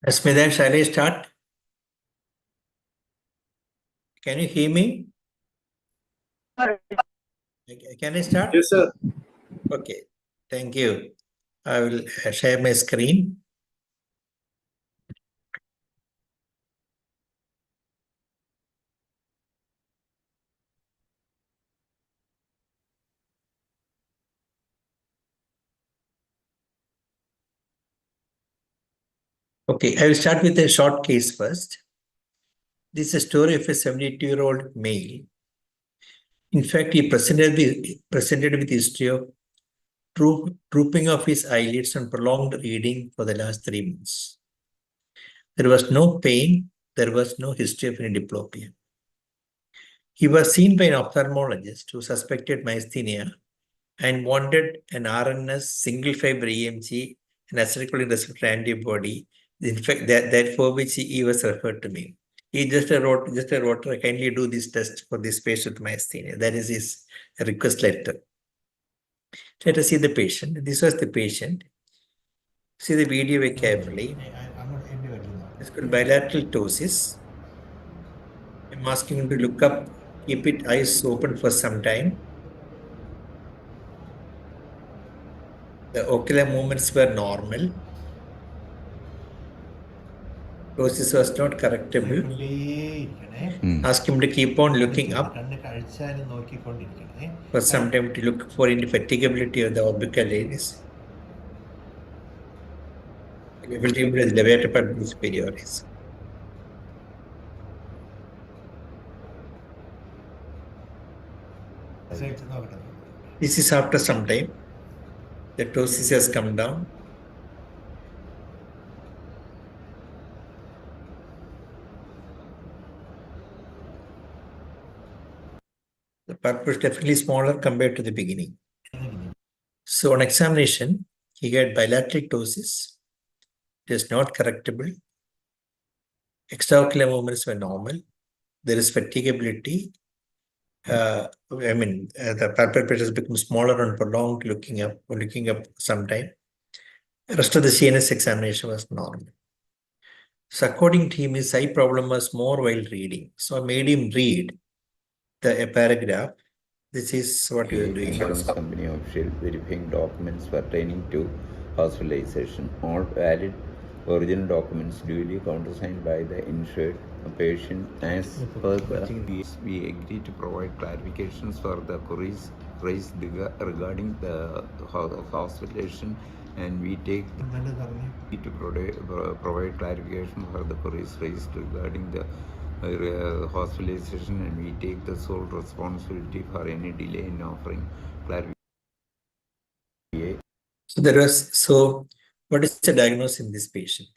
Smita, shall I start? Can you hear me? Can I start? Yes, sir. Okay, thank you. I will share my screen. Okay, I will start with a short case first. This is a story of a 72-year-old male. In fact, he presented with history of drooping of his eyelids and prolonged reading for the last 3 months. There was no pain. There was no history of any diplopia. He was seen by an ophthalmologist who suspected myasthenia and wanted an RNS single fiber EMG and acetylcholine receptor antibody. In fact, that for which he was referred to me. He just wrote, kindly do this test for this patient myasthenia. That is his request letter. Let us see the patient. This was the patient. See the video very carefully. It's called bilateral ptosis. I'm asking him to look up, keep it eyes open for some time. The ocular movements were normal. Ptosis was not correctable. Ask him to keep on looking up for some time to look for indefatigability of the orbital areas. Superiores. This is after some time. The ptosis has come down. The purple is definitely smaller compared to the beginning. So on examination, he had bilateral ptosis. It is not correctable. Extraocular movements were normal. There is fatigability. The purple has become smaller and prolonged, looking up sometime. The rest of the CNS examination was normal. So according to him, his eye problem was more while reading. So I made him read a paragraph. This is what you are doing. Insurance company official verifying documents pertaining to hospitalization. All valid original documents duly countersigned by the insured patient as per the we agree to provide clarifications for the queries raised regarding the hospitalization, and we take to provide clarification for the queries raised regarding the hospitalization, and we take the sole responsibility for any delay in offering clarification. So what is the diagnosis in this patient?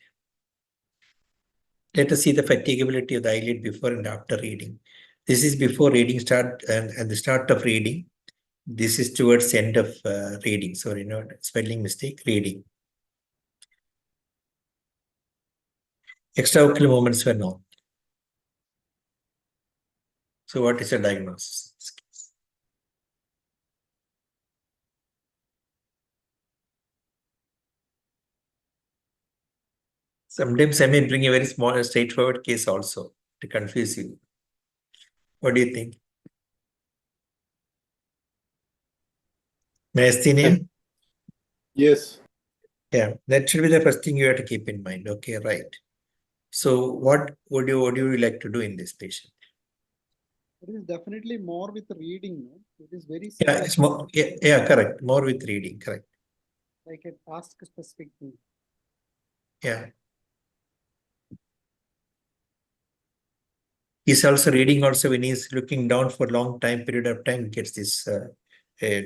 Let us see the fatigability of the eyelid before and after reading. This is before reading start and the start of reading. This is towards the end of reading. Sorry, not spelling mistake, reading. Extraocular movements were normal. So what is the diagnosis? Sometimes I may bring a very small, straightforward case also to confuse you. What do you think? Myasthenia? Yes. Yeah, that should be the first thing you have to keep in mind. Okay, right. So what would you like to do in this patient? It is definitely more with reading. No? It is very Yeah, it's more. Yeah, correct. More with reading, correct. like a task specific thing. Yeah. He's also reading also when he's looking down for a long period of time, gets this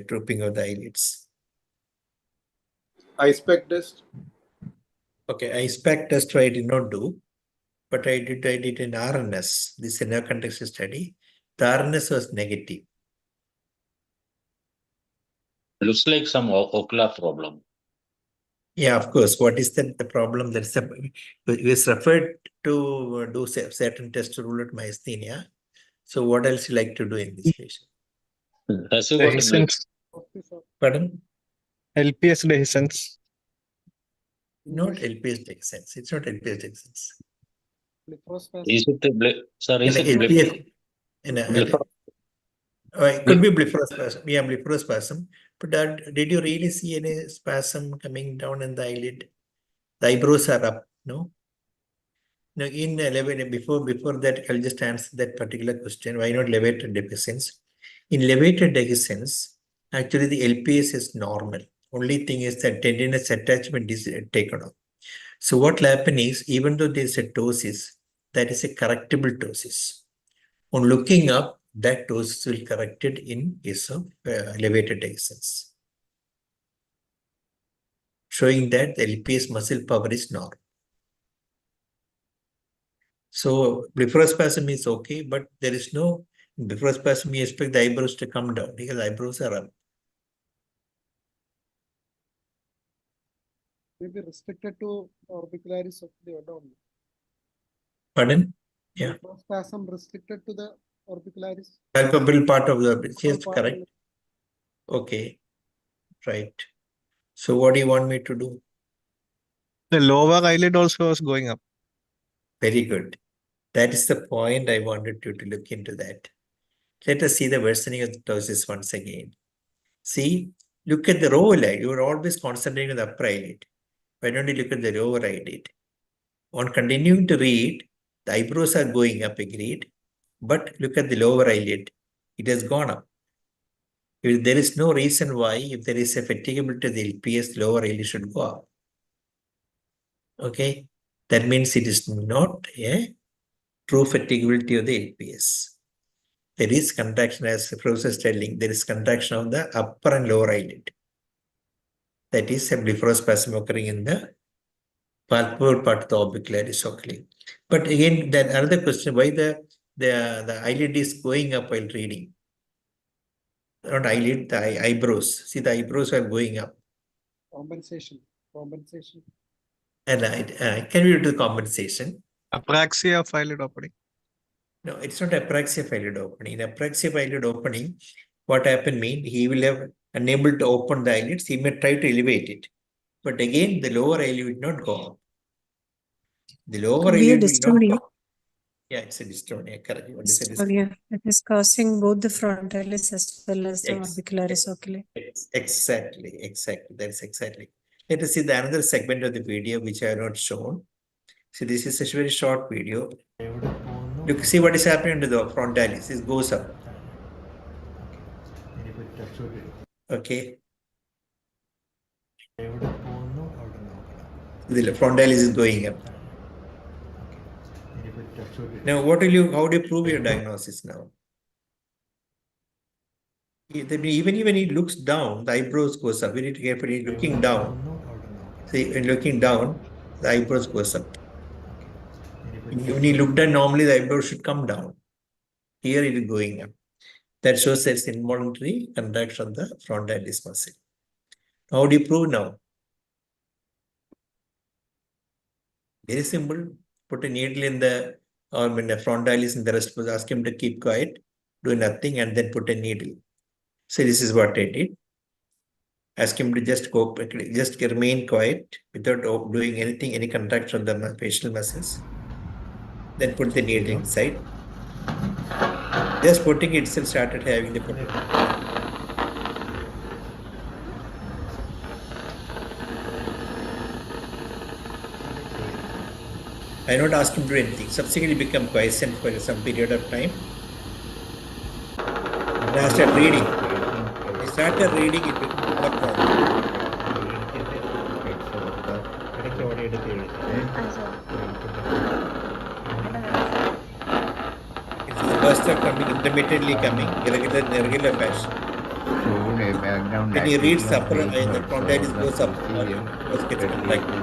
drooping of the eyelids. Eye spec test. Okay, eye spec test I did not do, but I did an RNS. This is a nerve context study. The RNS was negative. Looks like some ocular problem. Yeah, of course. What is the problem? That's was referred to do certain tests to rule out myasthenia. So what else you like to do in this patient? Has he got a Dehiscence. Pardon? LPS dehiscence. Not LPS dehiscence. It's not LPS dehiscence. Blepharospasm. Is it sir? Is And it LPS, and, it could be blepharospasm. Yeah, blepharospasm. But did you really see any spasm coming down in the eyelid? The eyebrows are up, no? Now, in before that, I'll just answer that particular question. Why not levator dehiscence? In levator dehiscence, actually the LPS is normal. Only thing is that tendinous attachment is taken off. So what will happen is, even though there is a ptosis, that is a correctable ptosis. On looking up, that ptosis will corrected in case of levator dehiscence, showing that the LPS muscle power is normal. So blepharospasm is okay, but there is no blepharospasm. You expect the eyebrows to come down because eyebrows are up. Maybe restricted to orbicularis oculi or down. Pardon? Yeah. Blepharospasm restricted to the orbicularis. Palpable part of the yes, Part correct. Okay, right. So what do you want me to do? The lower eyelid also was going up. Very good. That is the point I wanted you to look into that. Let us see the worsening of the ptosis once again. See, look at the lower eyelid. You are always concentrating on the upper eyelid. Why don't you look at the lower eyelid? On continuing to read, the eyebrows are going up, agreed. But look at the lower eyelid. It has gone up. If there is no reason why, if there is a fatigability of the LPS, lower eyelid should go up. Okay, that means it is not a true fatigability of the LPS. There is contraction, as the professor is telling, there is contraction of the upper and lower eyelid. That is a blepharospasm occurring in the palpable part of the orbicularis oculi. But again, then another question, why the eyelid is going up while reading? Not eyelid, the eyebrows. See, the eyebrows are going up. Compensation. And can we do the compensation? Apraxia of eyelid opening. No, it's not apraxia of eyelid opening. In apraxia of eyelid opening, what happened means he will have unable to open the eyelids. He may try to elevate it. But again, the lower eyelid will not go up. The lower eyelid will not go up. Yeah, it's a dystonia, correct. What is it? Dystonia. It is causing both the frontalis as well as the orbicularis oculi. Exactly. That's exactly. Let us see the another segment of the video which I have not shown. So this is a very short video. Look, see what is happening to the frontalis. This goes up. Okay. The frontalis is going up. Now, how do you prove your diagnosis now? Even when he looks down, the eyebrows goes up. We need to carefully looking down. See, when looking down, the eyebrows goes up. When you look down, normally the eyebrows should come down. Here it is going up. That shows that it's involuntary contraction of the frontalis muscle. How do you prove now? Very simple. Put a needle in the frontalis in the rest was ask him to keep quiet, do nothing, and then put a needle. So this is what I did. Ask him to just remain quiet without doing anything, any contraction of the facial muscles. Then put the needle inside. Just putting it itself started having the problem. I not ask him to do anything. Subsequently become quiescent for some period of time. And I started reading. I started reading it with more problem. It's the burst of coming, intermittently coming, irregular fashion. When he reads the upper, the frontalis goes up, or gets contracted.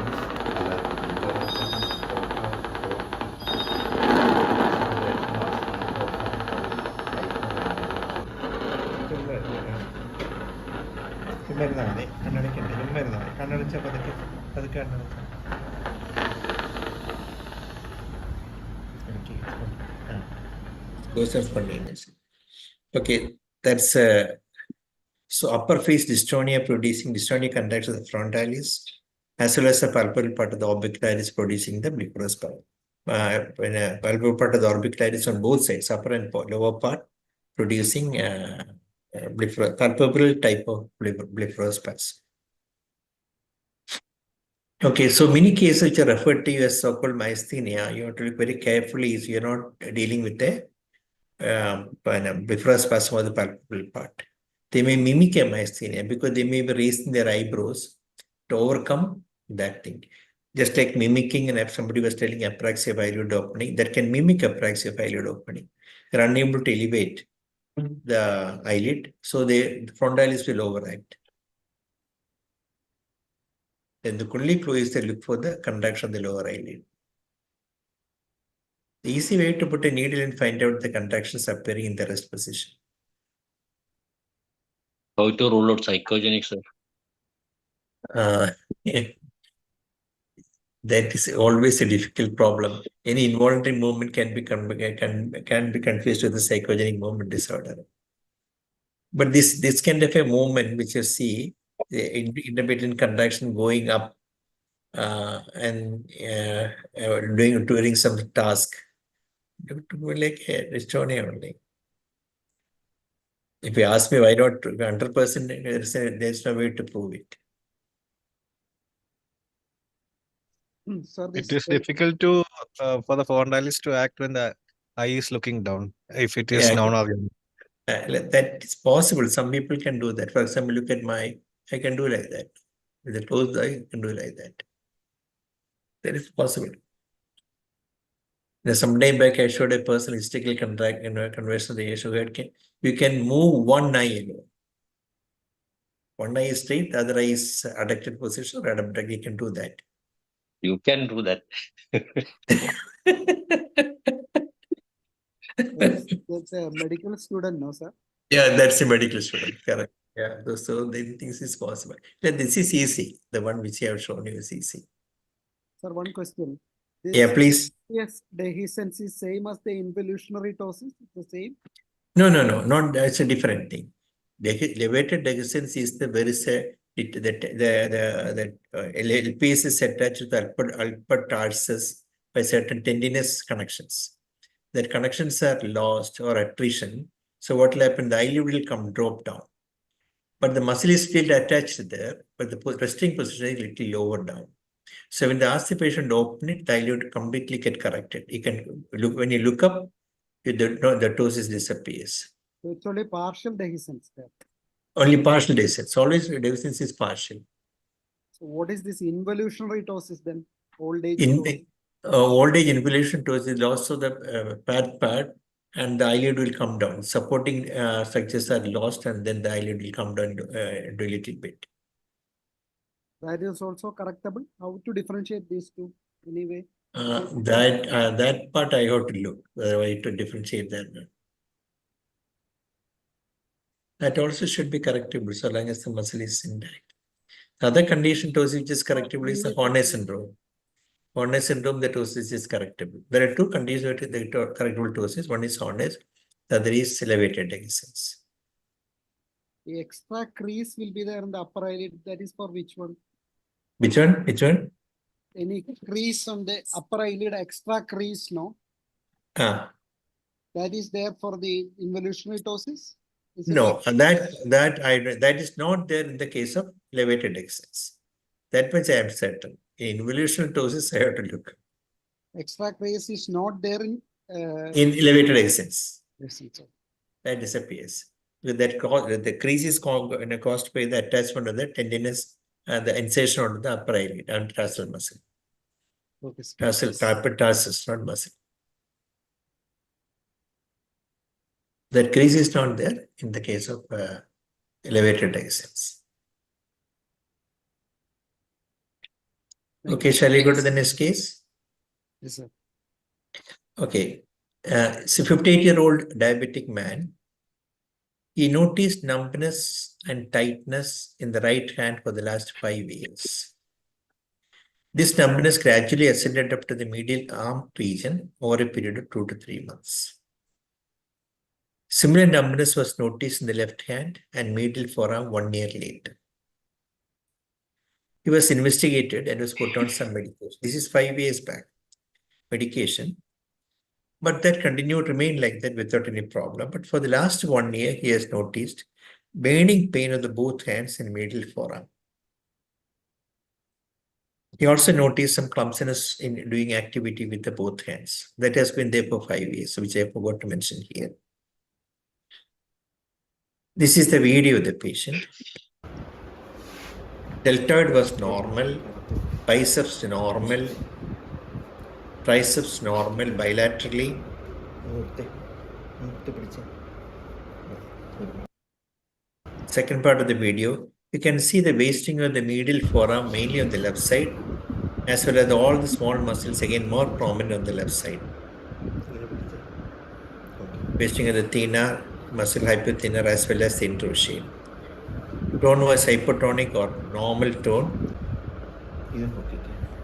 Goes up spontaneously. Okay, that's so upper face dystonia producing dystonia contraction of the frontalis. as well as the palpebral part of the orbicularis producing the blepharospasm. When a palpebral part of the orbicularis on both sides, upper and lower part, producing palpebral type of blepharospasm. Okay, so many cases which are referred to as so-called myasthenia, you have to look very carefully if you're not dealing with a blepharospasm of the palpebral part. They may mimic a myasthenia because they may be raising their eyebrows to overcome that thing. Just like mimicking, and if somebody was telling apraxia of eyelid opening, that can mimic apraxia of eyelid opening. They're unable to elevate the eyelid, so the frontalis will overact. Then the only clue is they look for the contraction of the lower eyelid. The easy way to put a needle and find out the contractions appearing in the rest position. How to rule out psychogenic, sir? That is always a difficult problem. Any involuntary movement can be confused with a psychogenic movement disorder. But this kind of a movement which you see, the intermittent contraction going up and doing some task, like a dystonia only. If you ask me why not 100%, there's no way to prove it. Sir, It is difficult to for the frontalis to act when the eye is looking down, if it is Yeah. non-organic. That is possible. Some people can do that. For example, look at I can do like that. With a closed eye, I can do like that. That is possible. Now, some time back, I showed a person mystical conversion. You can move one eye alone. One eye is straight, the other eye is adducted position or abducted. You can do that. You can do that. That's a medical student, no, sir? Yeah, that's a medical student. Correct. Yeah, so then things is possible. Yeah, this is easy. The one which I have shown you is easy. Sir, one question. This Yeah, please. yes, dehiscence is same as the involutionary ptosis, the same? No, not that's a different thing. Elevated dehiscence is the LPS is attached to the upper tarsus by certain tendinous connections. That connections are lost or attrition. So what will happen? The eyelid will drop down. But the muscle is still attached there, but the resting position is a little lower down. So when they ask the patient to open it, the eyelid completely get corrected. You can look when you look up, the ptosis disappears. So it's only partial dehiscence there. Only partial dehiscence. Always dehiscence is partial. So what is this involutionary ptosis then? Old age In ptosis? old age involution ptosis, loss of the pad and the eyelid will come down. Supporting structures are lost and then the eyelid will come down a little bit. That is also correctable. How to differentiate these two anyway? That part I have to look whether to differentiate that. That also should be correctable so long as the muscle is intact. The other condition ptosis which is correctable is the Horner syndrome. Horner syndrome, the ptosis is correctable. There are two conditions with the correctable ptosis. One is Horner, the other is elevated dehiscence. The extra crease will be there in the upper eyelid. That is for which one? Which one? Which one? Any crease on the upper eyelid, extra crease, no? That is there for the involutionary ptosis? No, that is not there in the case of elevated dehiscence. That much I am certain. In involutional ptosis, I have to look. Extra crease is not there in elevated dehiscence. dehiscence. That disappears. With that, the crease is caused by the attachment of the tendinous and the insertion of the upper eyelid and tarsal muscle. Okay. Carpet tarsus, not muscle. That crease is not there in the case of elevated dehiscence. Okay, shall we go to the next case? Yes, sir. Okay. It's a 58-year-old diabetic man. He noticed numbness and tightness in the right hand for the last 5 years. This numbness gradually ascended up to the medial arm region over a period of 2 to 3 months. Similar numbness was noticed in the left hand and medial forearm 1 year later. He was investigated and was put on some medication. This is 5 years back. Medication. But that continued to remain like that without any problem. But for the last 1 year, he has noticed burning pain on the both hands and middle forearm. He also noticed some clumsiness in doing activity with the both hands. That has been there for 5 years, which I forgot to mention here. This is the video of the patient. Deltoid was normal, biceps normal, triceps normal bilaterally. Second part of the video, you can see the wasting of the medial forearm mainly on the left side, as well as all the small muscles again more prominent on the left side. Wasting of the thenar, muscle hypothenar, as well as the intrusion. Tone was hypotonic or normal tone.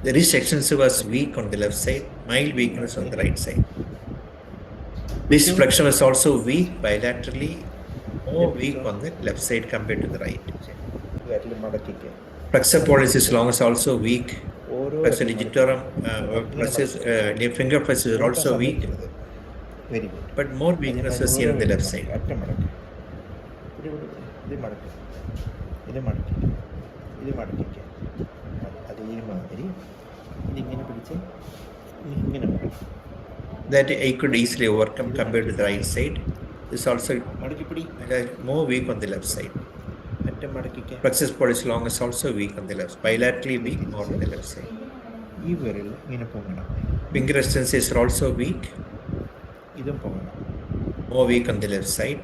The wrist extensor was weak on the left side, mild weakness on the right side. Wrist flexion was also weak bilaterally, more weak on the left side compared to the right. Flexor pollicis longus also weak. Flexor digitorum, finger flexors are also weak, but more weakness was seen on the left side. That I could easily overcome compared to the right side. This also more weak on the left side. Plexus pollicis longus also weak on the left, bilaterally weak more on the left side. Finger extensors are also weak, more weak on the left side.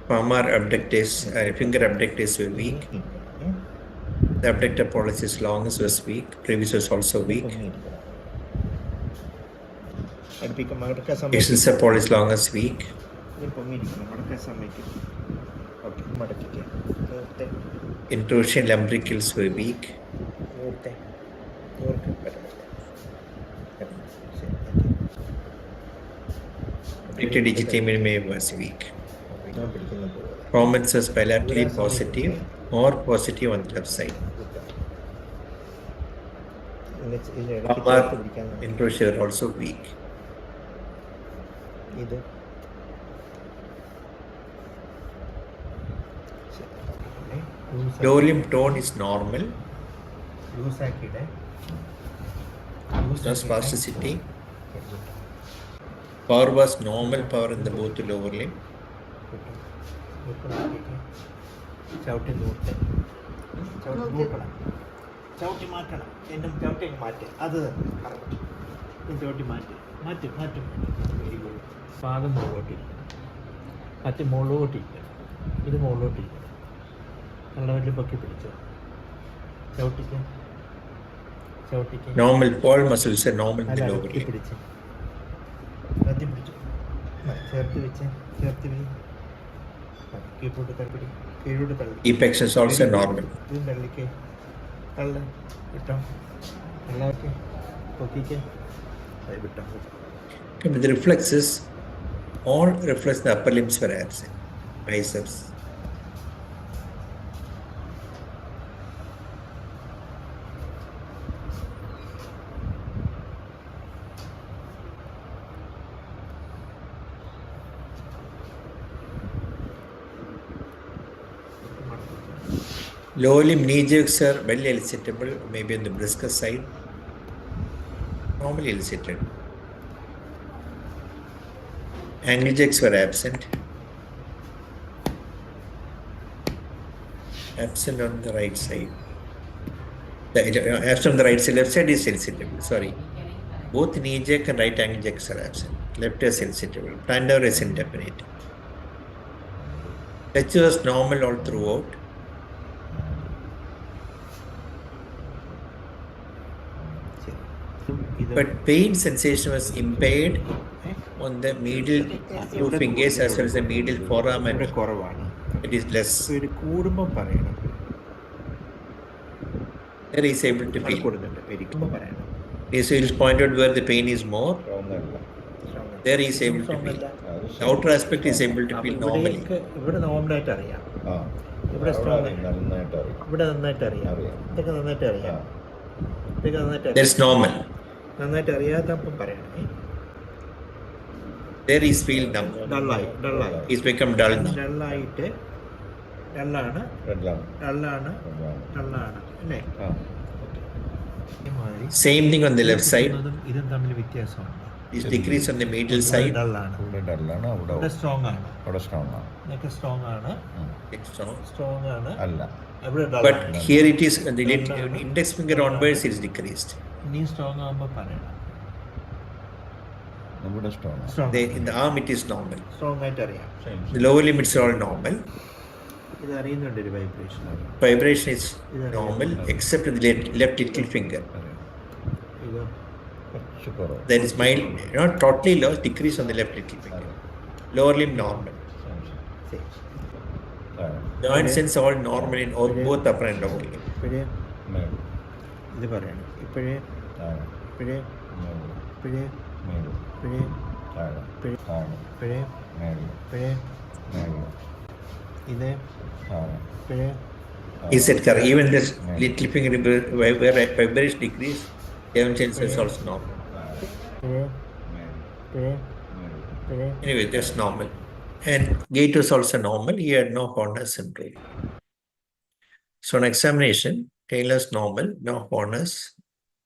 Palmar abductors, finger abductors were weak. The abductor pollicis longus was weak. Brevis was also weak. Extensor pollicis longus weak. Intrusion lumbricals were weak. Digitaminum was weak. Prominence was bilaterally positive or positive on the left side. Palmar intrusion were also weak. Lower limb tone is normal. No spasticity. Power was normal power in the both lower limb. Normal all muscles are normal in the lower limb. Apex is also normal. With the reflexes, all reflex the upper limbs were absent. Biceps. Lower limb knee jerks are well elicitable, maybe on the brisker side. Normally elicited. Ankle jerks were absent. Absent on the right side. Absent on the right side, left side is elicitable. Sorry. Both knee jerk and right ankle jerks are absent. Left is elicitable. Plantar is indefinite. Touch was normal all throughout. But pain sensation was impaired on the middle two fingers as well as the middle forearm, and it is less. There he is able to feel. He is pointed where the pain is more. There he is able to feel. The outer aspect is able to feel normally. ഇവിടെ നോർമലായിട്ട് അറിയാം, ആ ഇവിടെ അവിടെ strong, നന്നായിട്ട് അറിയാം. ഇവിടെ നന്നായിട്ട് അറിയാം, ഇതൊക്കെ നന്നായിട്ട് അറിയാം, ഇതൊക്കെ നന്നായിട്ട് That's normal. നന്നായിട്ട് അറിയാത്തപ്പം പറയണേ. There is feel numb. ഡള്ളായി He's become dull now. ഡള്ളായിട്ട് ഡള്ളാണ് റെഡിലാണ് ഡള്ളാണ് റെഡിലാണ്. ഡള്ളാണ് അല്ലേ? ആ Same thing on the left side. ഇതും തമ്മിൽ വ്യത്യാസമുണ്ട്. Is decrease on the medial side. ഡള്ളാണ്, ഇവിടെ ഡല്ലാണ്, അവിടെ ഇവിടെ സ്ട്രോങ് ആണ്, അവിടെ സ്ട്രോങ് ആണ്. ഇതൊക്കെ സ്ട്രോങ് ആണ്, It's strong. സ്ട്രോങ് ആണ്, അല്ല ഇവിടെ But ഡള്ളാണ്. here it is, the index finger onwards is decreased. ഇനിയും സ്ട്രോങ് ആകുമ്പോൾ പറയണം. നമ്മുടെ സ്ട്രോങ് ആണ്. Strong In the arm it is normal. Strong ആയിട്ട് അറിയാം. The lower limits are all normal. ഇത് അറിയുന്നുണ്ട് ഒരു vibration. Vibration is normal except the left little finger. ഇത് കുറച്ച് കുറവ്. Then is mild, not totally low, decrease on the left little finger. Lower limb normal. Joint sense all normal in both upper and lower limb. ഇപ്പോഴേ മേൽ ഇത് പറയണം. ഇപ്പോഴേ താഴെ ഇപ്പോഴേ മേൽ ഇപ്പോഴേ മേൽ ഇപ്പോഴേ താഴെ ഇപ്പോഴേ താഴെ ഇപ്പോഴേ മേൽ ഇപ്പോഴേ മേൽ ഇത് താഴെ ഇപ്പോഴേ He said, correct. Even this little finger where vibration decrease, joint sense is also normal. ഇപ്പോഴേ മേൽ ഇപ്പോഴേ മേൽ ഇപ്പോഴേ Anyway, that's normal. And gait was also normal. He had no Horner syndrome. So on examination, Taylor's normal, no Horner's.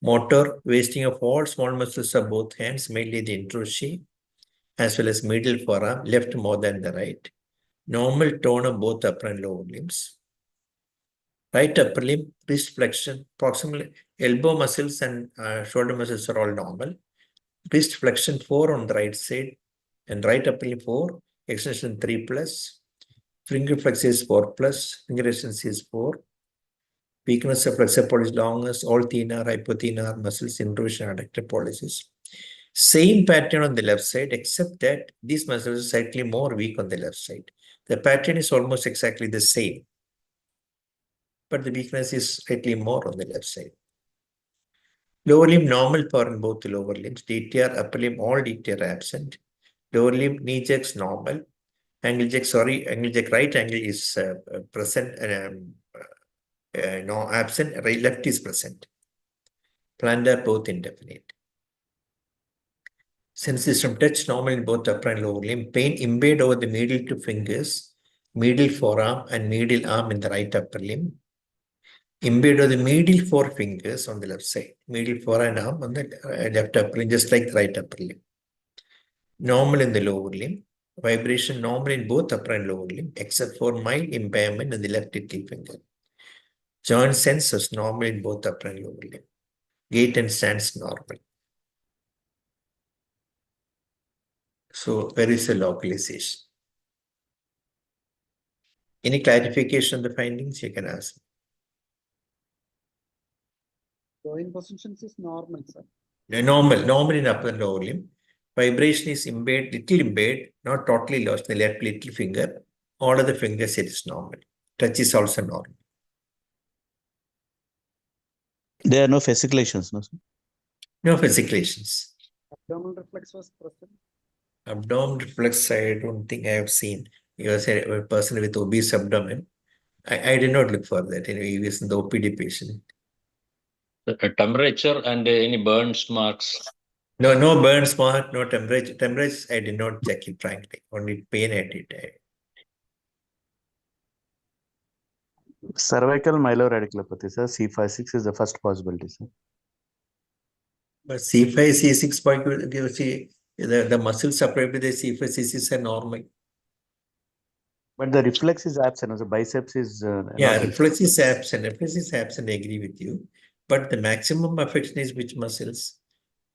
Motor, wasting of all small muscles of both hands, mainly the interossei, as well as middle forearm, left more than the right. Normal tone of both upper and lower limbs. Right upper limb, wrist flexion, proximal elbow muscles and shoulder muscles are all normal. Wrist flexion 4 on the right side and right upper limb 4, extension 3+. Finger flexor is 4+, finger extension is 4. Weakness of flexor pollicis longus, all thenar, hypothenar muscles, introversion, adductor pollicis. Same pattern on the left side, except that these muscles are slightly more weak on the left side. The pattern is almost exactly the same, but the weakness is slightly more on the left side. Lower limb normal power in both the lower limbs. DTR, upper limb, all DTR absent. Lower limb, knee jerks normal. Angle jack right angle is present, no absent, right left is present. Plantar both indefinite. Sense system touch normal in both upper and lower limb. Pain embed over the middle two fingers, middle forearm and middle arm in the right upper limb. Embed over the middle 4 fingers on the left side, middle forearm arm on the left upper limb, just like the right upper limb. Normal in the lower limb. Vibration normal in both upper and lower limb, except for mild impairment in the left little finger. Joint sense is normal in both upper and lower limb. Gait and stance normal. So where is the localization? Any clarification on the findings you can ask. Joint positions is normal, sir. Normal in upper and lower limb. Vibration is little embed, not totally lost in the left little finger. All of the fingers it is normal. Touch is also normal. There are no fasciculations, no, sir? No fasciculations. Abdominal reflex was present. Abdominal reflex, I don't think I have seen. He was a person with obese abdomen. I did not look for that. Anyway, he was in the OPD patient. The temperature and any burns marks. No burns mark, no temperature. Temperature, I did not check it frankly. Only pain I did. Cervical myeloradiculopathy, sir. C5-6 is the first possibility, sir. But C5, C6 point, you see, the muscles supplied with the C5, C6 are normal. But the reflex is absent. The biceps is Yeah, not reflex is absent. Reflex is absent, I agree with you. But the maximum affection is which muscles?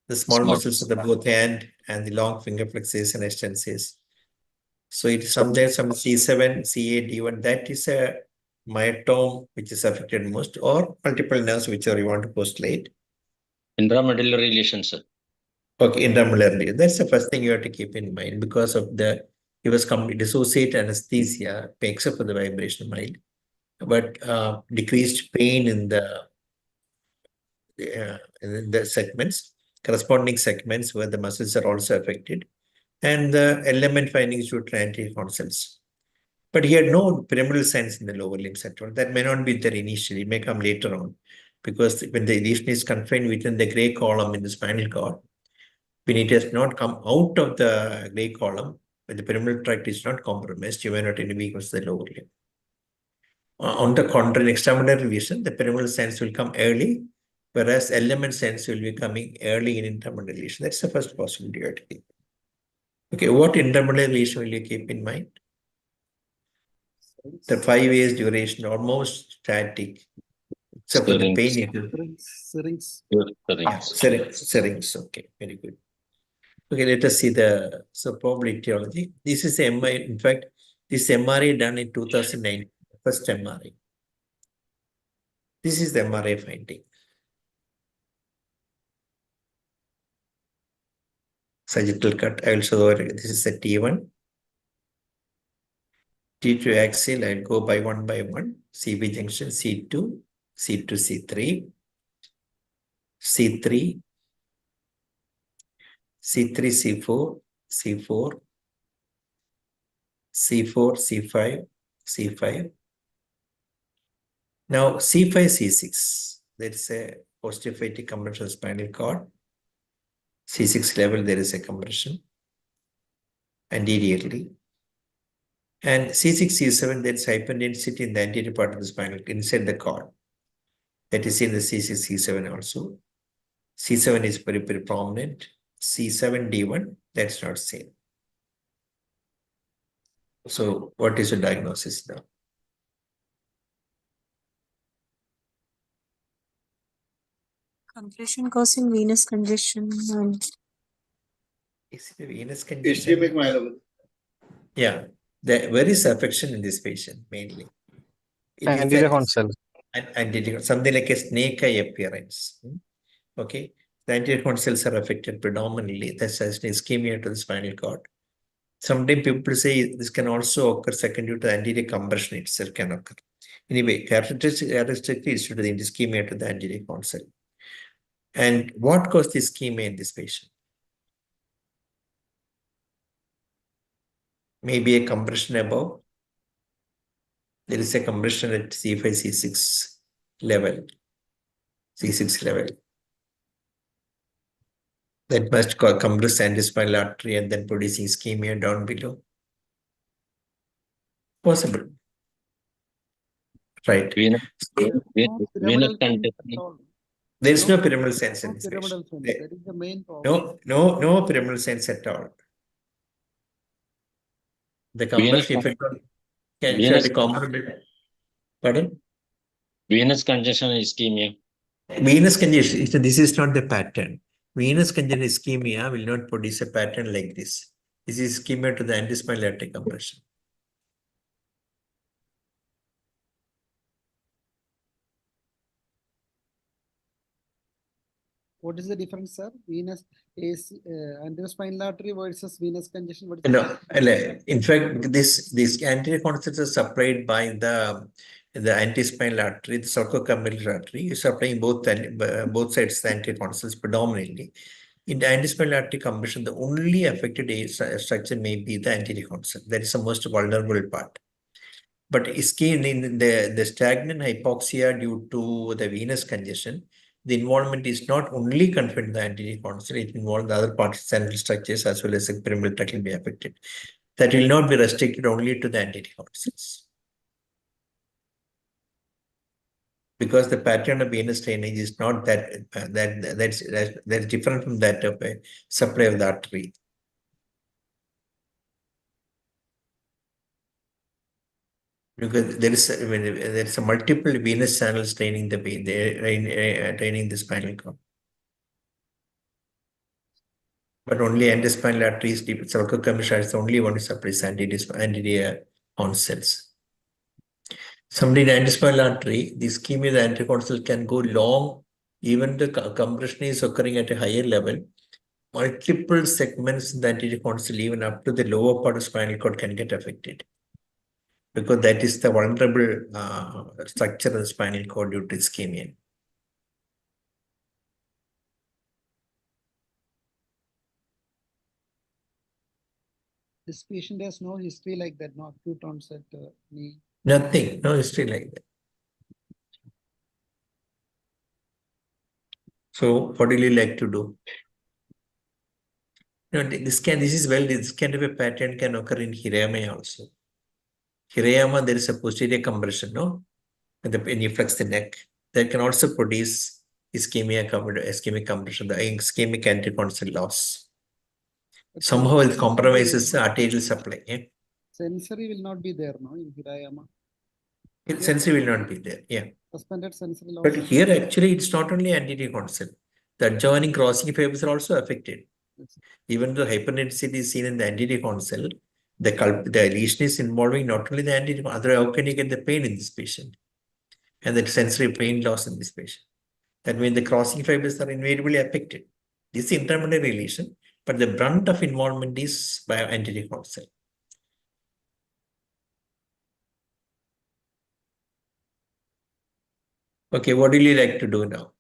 The small muscles of the both hand and the long finger flexors and extensors. So it's somewhere some C7, C8, D1. That is a myotome which is affected most, or multiple nerves, whichever you want to postulate. Intramedullary lesions, sir. Okay, intramedullary. That's the first thing you have to keep in mind because of he was dissociate anesthesia, except for the vibration mild, but decreased pain in the segments, corresponding segments where the muscles are also affected. and the element findings due to anterior consils. But he had no pyramidal signs in the lower limbs at all. That may not be there initially, it may come later on, because when the lesion is confined within the gray column in the spinal cord, when it has not come out of the gray column, when the pyramidal tract is not compromised, you may not any weakness in the lower limb. On the contrary, in extramedullary vision, the pyramidal signs will come early, whereas element signs will be coming early in intramedullary lesion. That's the first possibility you have to keep. Okay, what intramedullary lesion will you keep in mind? The 5 years duration, almost static, except for the pain. Syrinx. Syrinx. Okay, very good. Okay, let us see the probability etiology. This is MRI. In fact, this MRI done in 2009, first MRI. This is the MRI finding. Sagittal cut. I also this is a T1. T2 axial, I'll go by one. CB junction, C2, C2, C3, C3, C3, C4, C4, C4, C5, C5. Now C5, C6, there is a positive phatic compression of spinal cord. C6 level, there is a compression anteriorly. And C6, C7, there is hyperintensity in the anterior part of the spinal, inside the cord. That is in the C6, C7 also. C7 is very, very prominent. C7, D1, that's not seen. So what is the diagnosis now? Compression causing venous congestion and Is it a venous congestion? Ischemic myelopathy. Yeah. Where is affection in this patient mainly? It is Anterior that- console. and something like a snake eye appearance. Okay. The anterior condyles are affected predominantly. That's as an ischemia to the spinal cord. Sometimes people say this can also occur second due to anterior compression itself can occur. Anyway, characteristically is due to the ischemia to the anterior console. And what caused the ischemia in this patient? Maybe a compression above. There is a compression at C5, C6 level. C6 level. That must compress antispinal artery and then producing ischemia down below. Possible. Right. Venous Pyramidal signs congestion. at all. There is no pyramidal sense in No this pyramidal patient. signs. There- That is the main problem. No pyramidal sense at all. The compression effect can show the component. Pardon? Venous congestion ischemia. Venous congestion, this is not the pattern. Venous congestion ischemia will not produce a pattern like this. This is ischemia to the antispinal artery compression. What is the difference, sir? Venous anterior spinal artery versus venous congestion. What is No, in fact, this anterior condyles are supplied by the antispinal artery, the cervical artery is supplying both sides the anterior condyles predominantly. In the antispinal artery compression, the only affected structure may be the anterior condyle. That is the most vulnerable part. But in the stagnant hypoxia due to the venous congestion, the involvement is not only confined to the anterior condyle, it involves the other parts, central structures, as well as the pyramidal tract will be affected. That will not be restricted only to the anterior condyles. Because the pattern of venous drainage is not that's different from that of a supply of the artery. Because there is a multiple venous channels draining draining the spinal cord. But only antispinal arteries, cervical commission is the only one who supplies anterior condyles. Somebody in the antispinal artery, the ischemia of the anterior condyle can go long, even the compression is occurring at a higher level. Multiple segments in the anterior condyle, even up to the lower part of spinal cord, can get affected. Because that is the vulnerable structure of the spinal cord due to ischemia. This patient has no history like that, no acute onset knee. Nothing, no history like that. So what will you like to do? No, this kind of a pattern can occur in Hirayama also. Hirayama, there is a posterior compression, no? When you flex the neck, that can also produce ischemic compression, the ischemic anticonception loss. But Somehow it sensory compromises the will- arterial supply. Yeah? Sensory will not be there, no, in Hirayama. Sensory will not be there. Yeah. Suspended sensory loss. But here actually it's not only anterior console. The adjoining crossing fibers are also affected. Even though hyperintensity is seen in the anterior console, the lesion is involving not only the anterior, otherwise how can you get the pain in this patient? And the sensory pain loss in this patient. That means the crossing fibers are invariably affected. This is intramedullary lesion, but the brunt of involvement is by anterior console. Okay, what do you like to do now?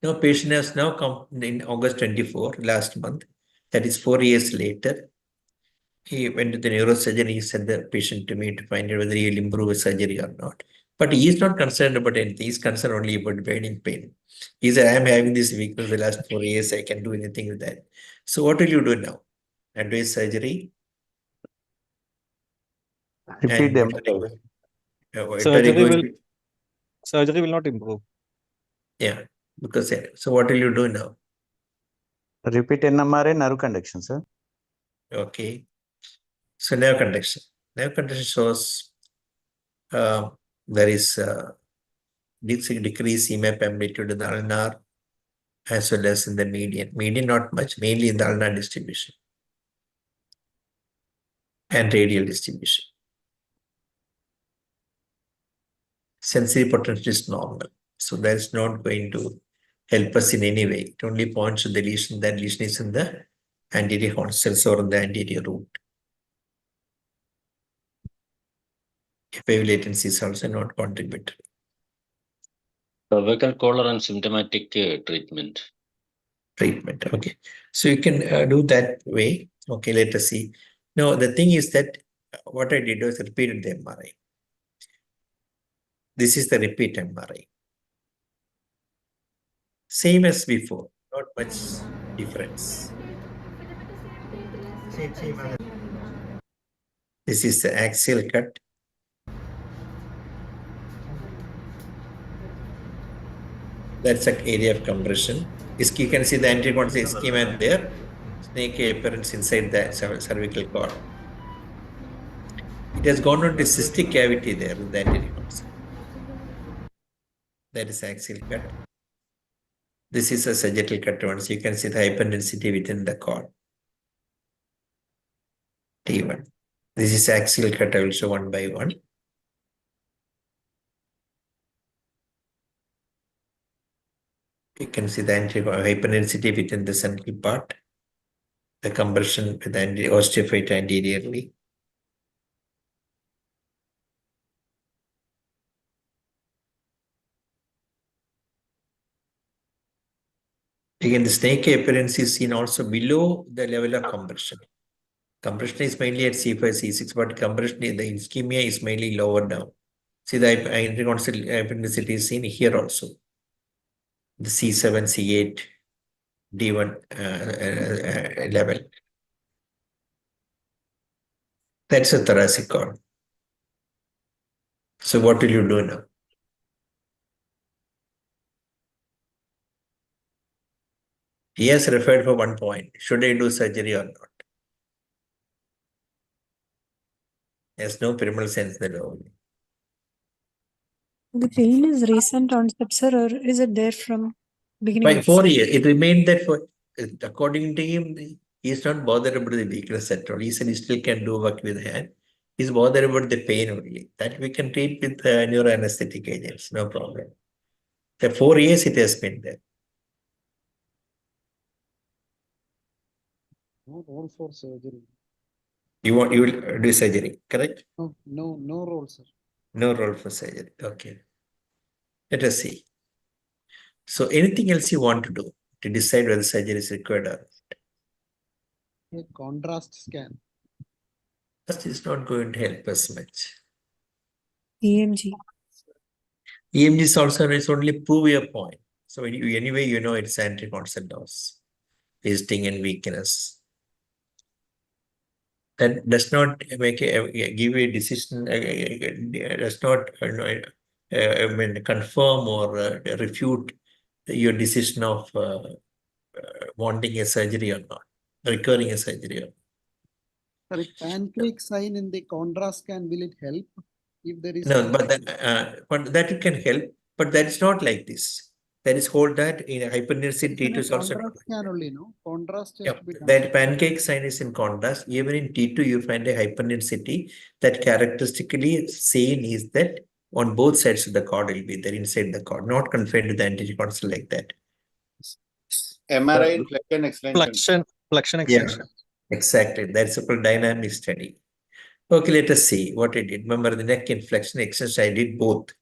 Now, patient has now come in August 24, last month. That is 4 years later. He went to the neurosurgeon. He sent the patient to me to find out whether he will improve with surgery or not. But he is not concerned about anything. He is concerned only about burning pain. He said, I am having this weakness the last 4 years. I can do anything with that. So what will you do now? Advise surgery? Repeat And them. Surgery will not improve. Yeah, because so what will you do now? Repeat NMRA nerve conduction, sir. Okay. So nerve conduction. Nerve conduction shows there is decrease EMF amplitude in the ulnar as well as in the median. Median not much, mainly in the ulnar distribution and radial distribution. Sensory potential is normal. So that's not going to help us in any way. It only points to the lesion. That lesion is in the anterior horn cells or in the anterior root. Wave latency is also not contributory. Cervical collar and symptomatic treatment. Okay, so you can do that way. Okay, let us see. Now the thing is that what I did was repeated the MRI. This is the repeat MRI. Same as before, not much difference. This is the axial cut. That's an area of compression. You can see the anterior ischemia there. Snake appearance inside the cervical cord. It has gone on to cystic cavity there with the anterior console. That is axial cut. This is a sagittal cut once. You can see the hyperdensity within the cord. T1. This is axial cut. I will show one by one. You can see the anterior hyperdensity within the central part. The compression with the osteophyte anteriorly. Again, the snake appearance is seen also below the level of compression. Compression is mainly at C5, C6, but compression in the ischemia is mainly lower down. See the hyperdensity is seen here also. The C7, C8, D1 level. That's a thoracic cord. So what will you do now? He has referred for 1 point. Should I do surgery or not? There's no primal sense in the lobe. The pain is recent onset, sir, or is it there from beginning By of 4 years, it remained that for, according to him, he is not bothered about the weakness at all. He said he still can do work with the hand. He's bothered about the pain only. That we can treat with neuroanesthetic agents, no problem. The 4 years it has been there. No role for surgery. You will do surgery, correct? No role, sir. No role for surgery. Okay. Let us see. So anything else you want to do to decide whether surgery is required or not? A contrast scan. That is not going to help us much. EMG. EMG is also it's only prove your point. So anyway, you know it's anti-constant loss, wasting and weakness. That does not make give a decision. Does not confirm or refute your decision of wanting a surgery or not, recurring a surgery. Or not. Sorry, pancake sign in the contrast scan, will it help if there is No, but that it can help, but that is not like this. That is hold that in hyperintensity T2 is also. contrast scan only, no? Contrast test Yeah, be done. that pancake sign is in contrast. Even in T2, you find a hyperintensity that characteristically seen is that on both sides of the cord will be there inside the cord, not confined to the anterior console like that. MRI in flexion extension. Flexion extension. Yeah, exactly. That's a called dynamic study. Okay, let us see what I did. Remember the neck inflection extension, I did both.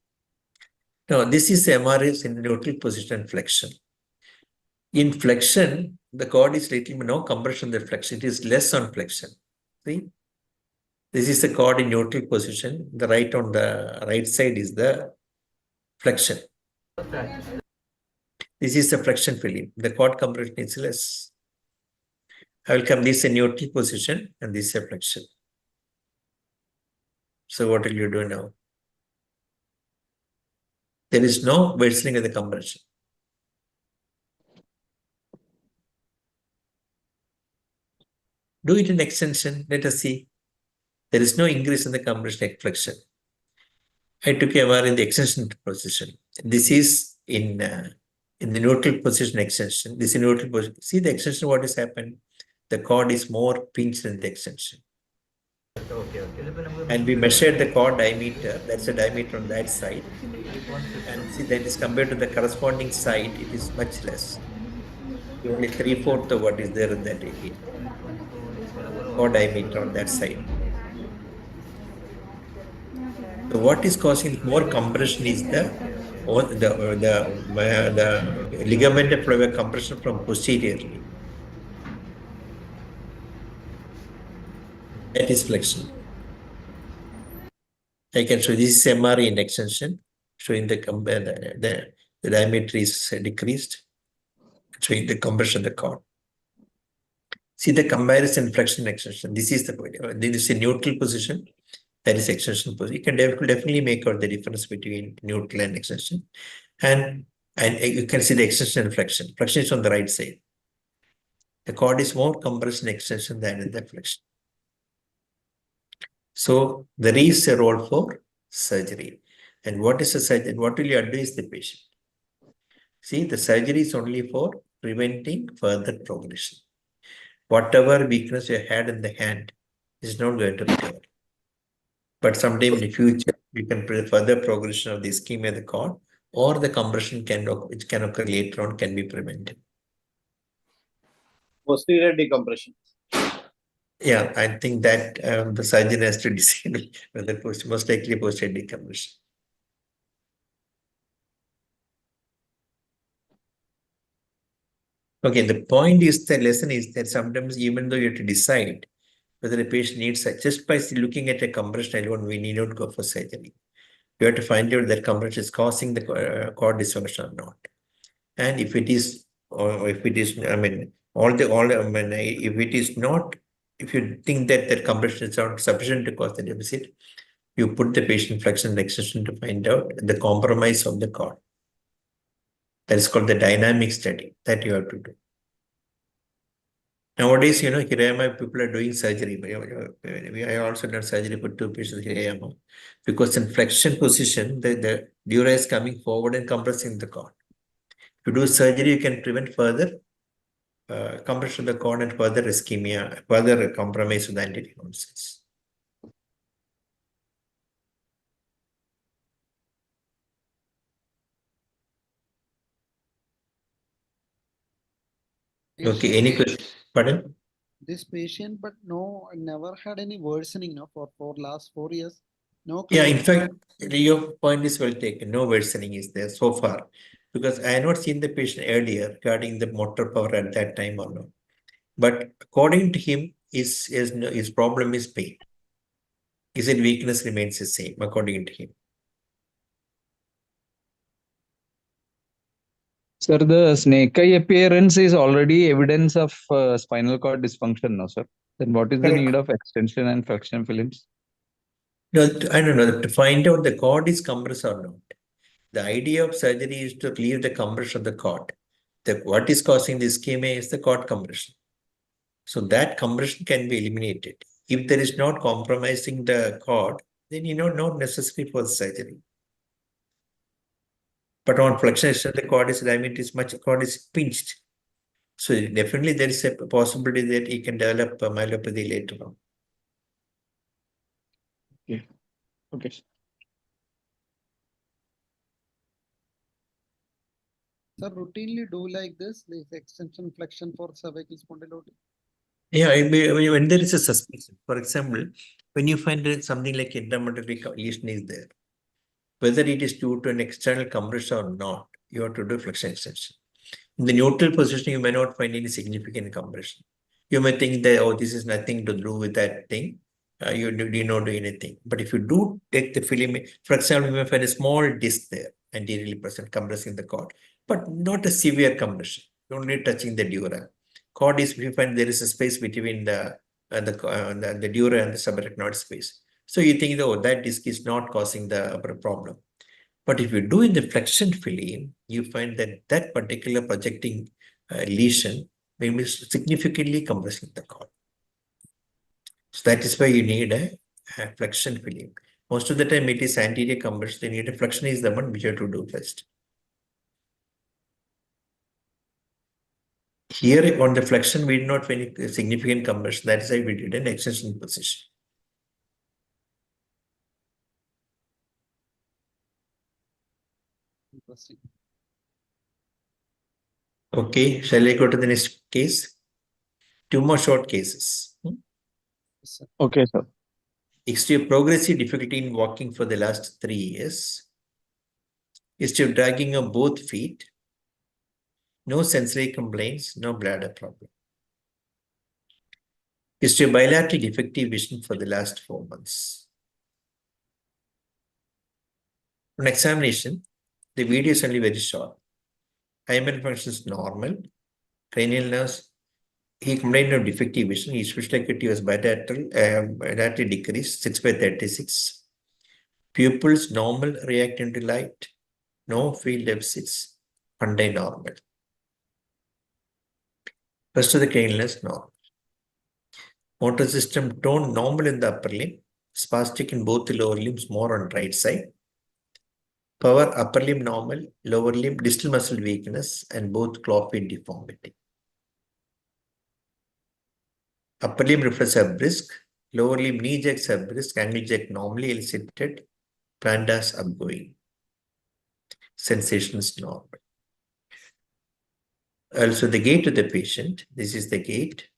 Now, this is MRI in neutral position flexion. In flexion, the cord is little no compression the flexion. It is less on flexion. See? This is the cord in neutral position. The right on the right side is the flexion. This is the flexion film. The cord compression is less. I will come this in neutral position and this is a flexion. So what will you do now? There is no worsening of the compression. Do it in extension. Let us see. There is no increase in the compression flexion. I took MR in the extension position. This is in the neutral position extension. This is neutral position. See the extension, what has happened? The cord is more pinched in the extension. And we measured the cord diameter. That's the diameter on that side. And see that is compared to the corresponding side, it is much less. Only 3/4 of what is there in that area. Cord diameter on that side. So what is causing more compression is the ligament flavor compression from posteriorly. That is flexion. I can show this is MRI in extension, showing the diameter is decreased, showing the compression of the cord. See the comparison flexion extension. This is this is a neutral position. That is extension position. You can definitely make out the difference between neutral and extension. And you can see the extension and flexion. Flexion is on the right side. The cord is more compressed in extension than in the flexion. So there is a role for surgery. And what is a surgery? What will you advise the patient? See, the surgery is only for preventing further progression. Whatever weakness you had in the hand is not going to recover. But sometime in the future, you can further progression of the ischemia of the cord or the compression which can occur later on can be prevented. Posterior decompression. Yeah, I think that the surgeon has to decide whether most likely posterior decompression. Okay, the point is the lesson is that sometimes even though you have to decide whether the patient needs just by looking at a compression alone, we need not go for surgery. You have to find out that compression is causing the cord dysfunction or not. And if it is, if it is, I mean, if it is not, if you think that that compression is not sufficient to cause the deficit, you put the patient flexion and extension to find out the compromise of the cord. That is called the dynamic study that you have to do. Nowadays, Hirayama people are doing surgery. I also done surgery for 2 patients Hirayama because in flexion position, the dura is coming forward and compressing the cord. If you do surgery, you can prevent further compression of the cord and further ischemia, further compromise of the anterior consoles. Okay, any question? Pardon? This patient, but no, never had any worsening, no, for last 4 years. No. Yeah, in fact, your point is well taken. No worsening is there so far because I had not seen the patient earlier regarding the motor power at that time or not. But according to him, his problem is pain. He said weakness remains the same according to him. Sir, the snake eye appearance is already evidence of spinal cord dysfunction, no, sir? Then what is the Correct. need of extension and flexion films? No, I don't know, to find out the cord is compressed or not. The idea of surgery is to relieve the compression of the cord. What is causing the ischemia is the cord compression. So that compression can be eliminated. If there is not compromising the cord, then not necessary for the surgery. But on flexion, the cord is cord is pinched. So definitely there is a possibility that he can develop a myelopathy later on. Okay. Sir, routinely do like this extension flexion for cervical spondylosis. Yeah, when there is a suspicion, for example, when you find that something like intramedullary lesion is there, whether it is due to an external compression or not, you have to do flexion extension. In the neutral position, you may not find any significant compression. You may think that, oh, this is nothing to do with that thing. You do not do anything. But if you do take the film, for example, you may find a small disc there, anteriorly present, compressing the cord, but not a severe compression, only touching the dura. Cord is, you find there is a space between the dura and the subarachnoid space. So you think, oh, that disc is not causing the problem. But if you do in the flexion film, you find that that particular projecting lesion may be significantly compressing the cord. So that is why you need a flexion film. Most of the time it is anterior compression. You need a flexion is the one which you have to do first. Here on the flexion, we did not find any significant compression. That is why we did an extension position. Interesting. Okay, shall I go to the next case? 2 more short cases. Okay, sir. History of progressive difficulty in walking for the last 3 years. History of dragging of both feet. No sensory complaints, no bladder problem. History of bilateral defective vision for the last 4 months. On examination, the video is only very short. Hymen function is normal. Cranial nerves, he complained of defective vision. His visual acuity was bilateral decrease, 6/36. Pupils normal, reacting to light. No field deficits, fundai normal. Rest of the cranial nerves normal. Motor system tone normal in the upper limb. Spastic in both the lower limbs, more on right side. Power upper limb normal, lower limb distal muscle weakness, and both claw feet deformity. Upper limb reflex are brisk, lower limb knee jacks are brisk, ankle jack normally elicited, plantas upgoing. Sensations normal. Also the gait of the patient. This is the gait.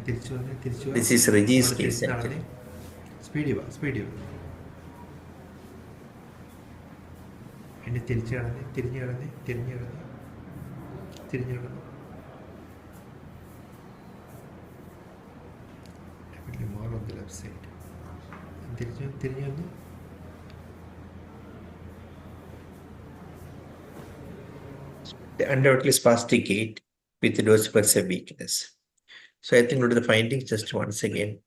This is Reggie's case. Speedy. And definitely more on the left side. Undoubtedly spastic gait with dorsiflexor weakness. So I think go to the findings just once again.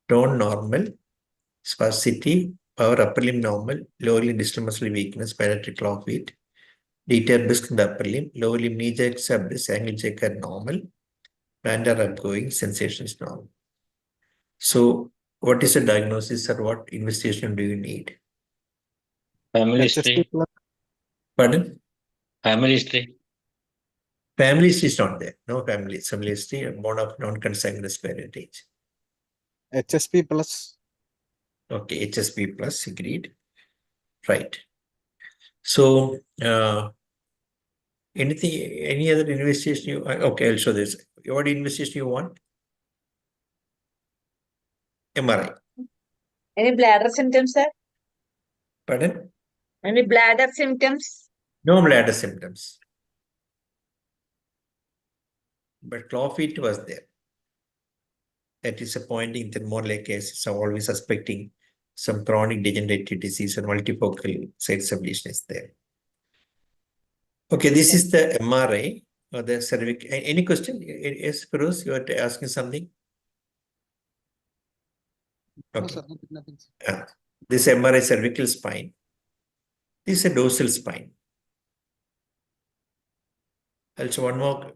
Tone normal, spasticity, power upper limb normal, lower limb distal muscle weakness, bilateral claw feet, detailed brisk in the upper limb, lower limb knee jacks are brisk, ankle jack are normal, plantar upgoing, sensations normal. So what is the diagnosis or what investigation do you need? Family history. Pardon? Family history. Family history is not there. No family history, born of non-consanguineous parentage. HSP plus. Okay, HSP plus, agreed. Right. So, any other investigation you, okay, I'll show this. What investigation you want? MRI. Any bladder symptoms, sir? Pardon? Any bladder symptoms? No bladder symptoms. But claw feet was there. That is a pointing that more like as always suspecting some chronic degenerative disease or multifocal sites of lesion is there. Okay, this is the MRI or the cervical. Any question? Yes, Feroz, you are asking something? No, Okay. sir, nothing, sir. This MRI cervical spine. This is a dorsal spine. Also, one more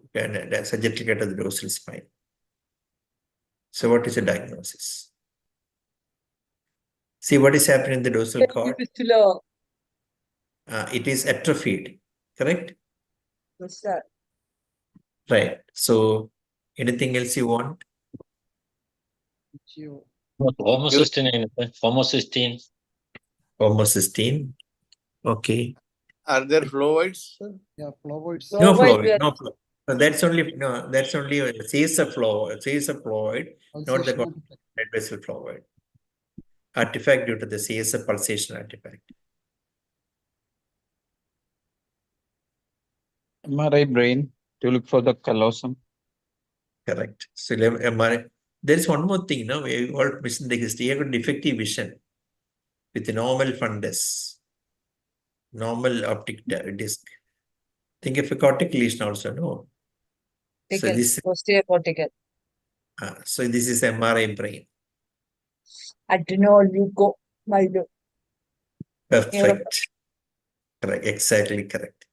sagittal cut of the dorsal spine. So, what is the diagnosis? See what is happening in the dorsal cord. It is atrophied, correct? Yes, sir. Right. So, anything else you want? Geo. Homocysteine. Homocysteine. Homocysteine. Okay. Are there fluids? Yeah, flavoids. No Fluid, fluid. No fluid. No, that's only a series of fluid. Not the Pulsation artifact. blood vessel fluid. Artifact due to the CSF pulsation artifact. MRI brain to look for the callosum. Correct. So MRI. There is one more thing. No, we all missing the history. You have got defective vision with the normal fundus, normal optic disc. Think of a cortical lesion also. No. So this. Posterior cortical. So this is MRI brain. Adrenoleuco-myelo. Perfect. Correct. Exactly correct.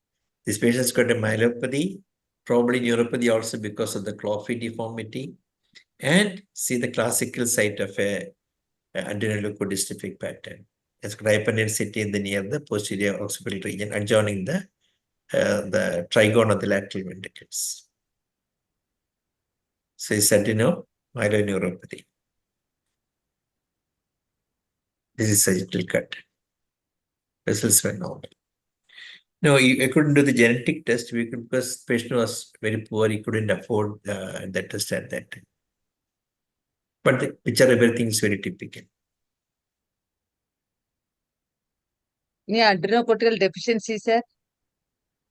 This patient's got a myelopathy, probably neuropathy also because of the clawfoot deformity, and see the classical site of a adrenoleukodystrophic pattern. It's got hyperdensity in the near the posterior occipital region, adjoining the trigone of the lateral ventricles. So it's adenomyeloneuropathy. This is sagittal cut. Vessels were normal. No, I couldn't do the genetic test because the patient was very poor. He couldn't afford that test at that time. But the picture everything is very typical. Yeah, adrenocortical deficiency, sir.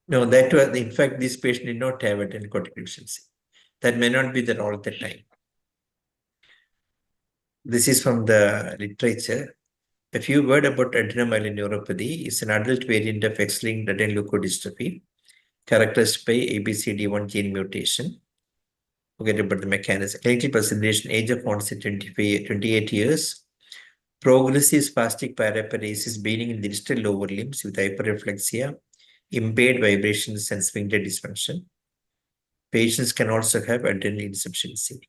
No, that was, in fact, this patient did not have adenocortical deficiency. That may not be there all the time. This is from the literature. A few words about adrenomyeloneuropathy. It's an adult variant of X-linked adrenoleukodystrophy, characterized by ABCD1 gene mutation. Forget about the mechanism. Clinical presentation, age of onset 28 years. Progressive spastic paraparesis beginning in the distal lower limbs with hyperreflexia, impaired vibrations and sphincter dysfunction. Patients can also have adrenal insufficiency.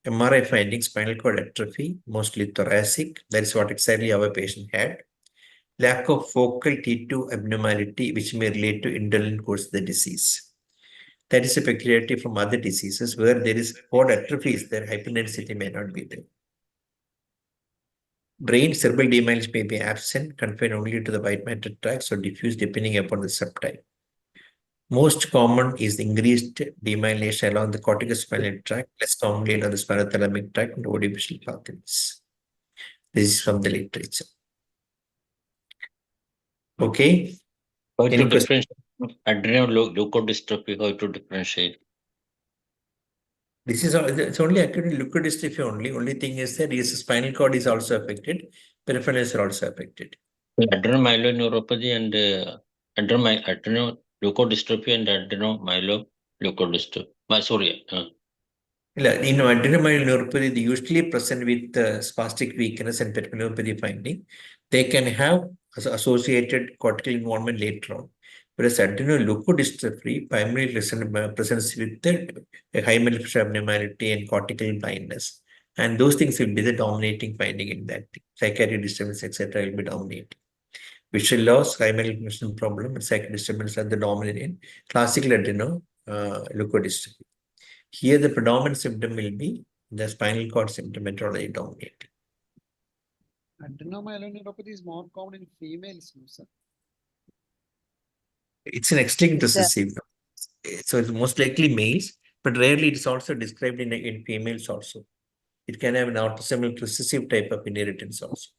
MRI findings, spinal cord atrophy, mostly thoracic. That is what exactly our patient had. Lack of focal T2 abnormality, which may relate to indolent course of the disease. That is a peculiarity from other diseases where there is cord atrophy, their hyperdensity may not be there. Brain cerebral demyelination may be absent, confined only to the white matter tracts or diffuse depending upon the subtype. Most common is increased demyelination along the corticospinal tract, less commonly along the spinothalamic tract and orbitofascial pathways. This is from the literature. Okay. How to differentiate adrenoleukodystrophy? How to differentiate? This is it's only acute leukodystrophy only. Only thing is that yes, spinal cord is also affected, peripherals are also affected. Adrenomyeloneuropathy and adrenoleukodystrophy and adenomyeloleukodystrophy. Sorry. In adrenomyeloneuropathy, they usually present with spastic weakness and peripheral finding. They can have associated cortical involvement later on. Whereas adrenoleukodystrophy primarily presents with a high malefactor abnormality and cortical blindness. And those things will be the dominating finding in that. Psychiatric disturbance, etc., will be dominating. Visual loss, high malefactor problem, and psychiatric disturbance are the dominant in classical adrenoleukodystrophy. Here, the predominant symptom will be the spinal cord symptomatology dominating. Adrenomyeloneuropathy is more common in females, no, sir. It's an X-linked recessive. So it's most likely males, but rarely it's also described in females also. It can have an autosomal recessive type of inheritance also.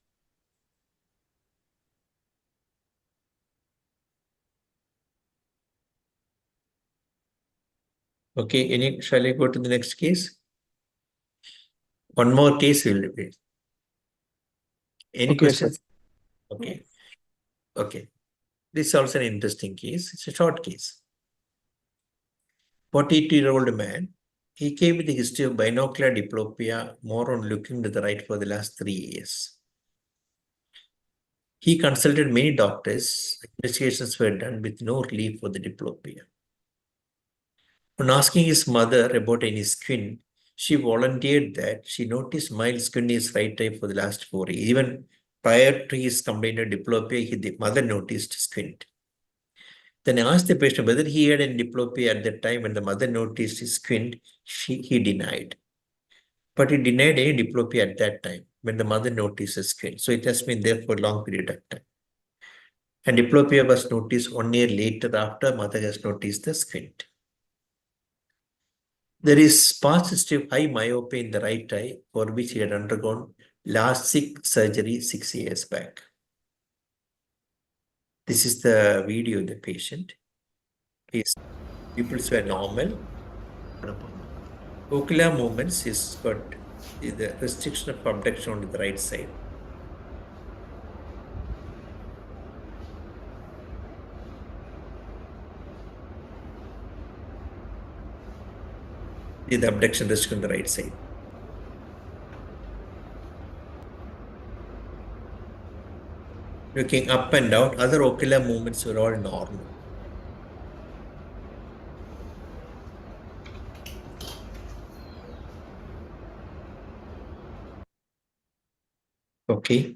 Okay, shall I go to the next case? One more case will be. Any Okay, sir. questions? Okay. Okay. This is also an interesting case. It's a short case. 42-year-old man. He came with a history of binocular diplopia, more on looking to the right for the last 3 years. He consulted many doctors. Investigations were done with no relief for the diplopia. On asking his mother about any squint, she volunteered that she noticed mild squint in his right eye for the last 4 years. Even prior to his complaint of diplopia, the mother noticed squint. Then I asked the patient whether he had any diplopia at that time when the mother noticed his squint. He denied. But he denied any diplopia at that time when the mother noticed his squint. So it has been there for a long period of time. And diplopia was noticed 1 year later after mother has noticed the squint. There is past history of high myopia in the right eye for which he had undergone LASIK surgery 6 years back. This is the video of the patient. His pupils were normal. Ocular movements is got the restriction of abduction on the right side. The abduction restriction on the right side. Looking up and down, other ocular movements were all normal. Okay.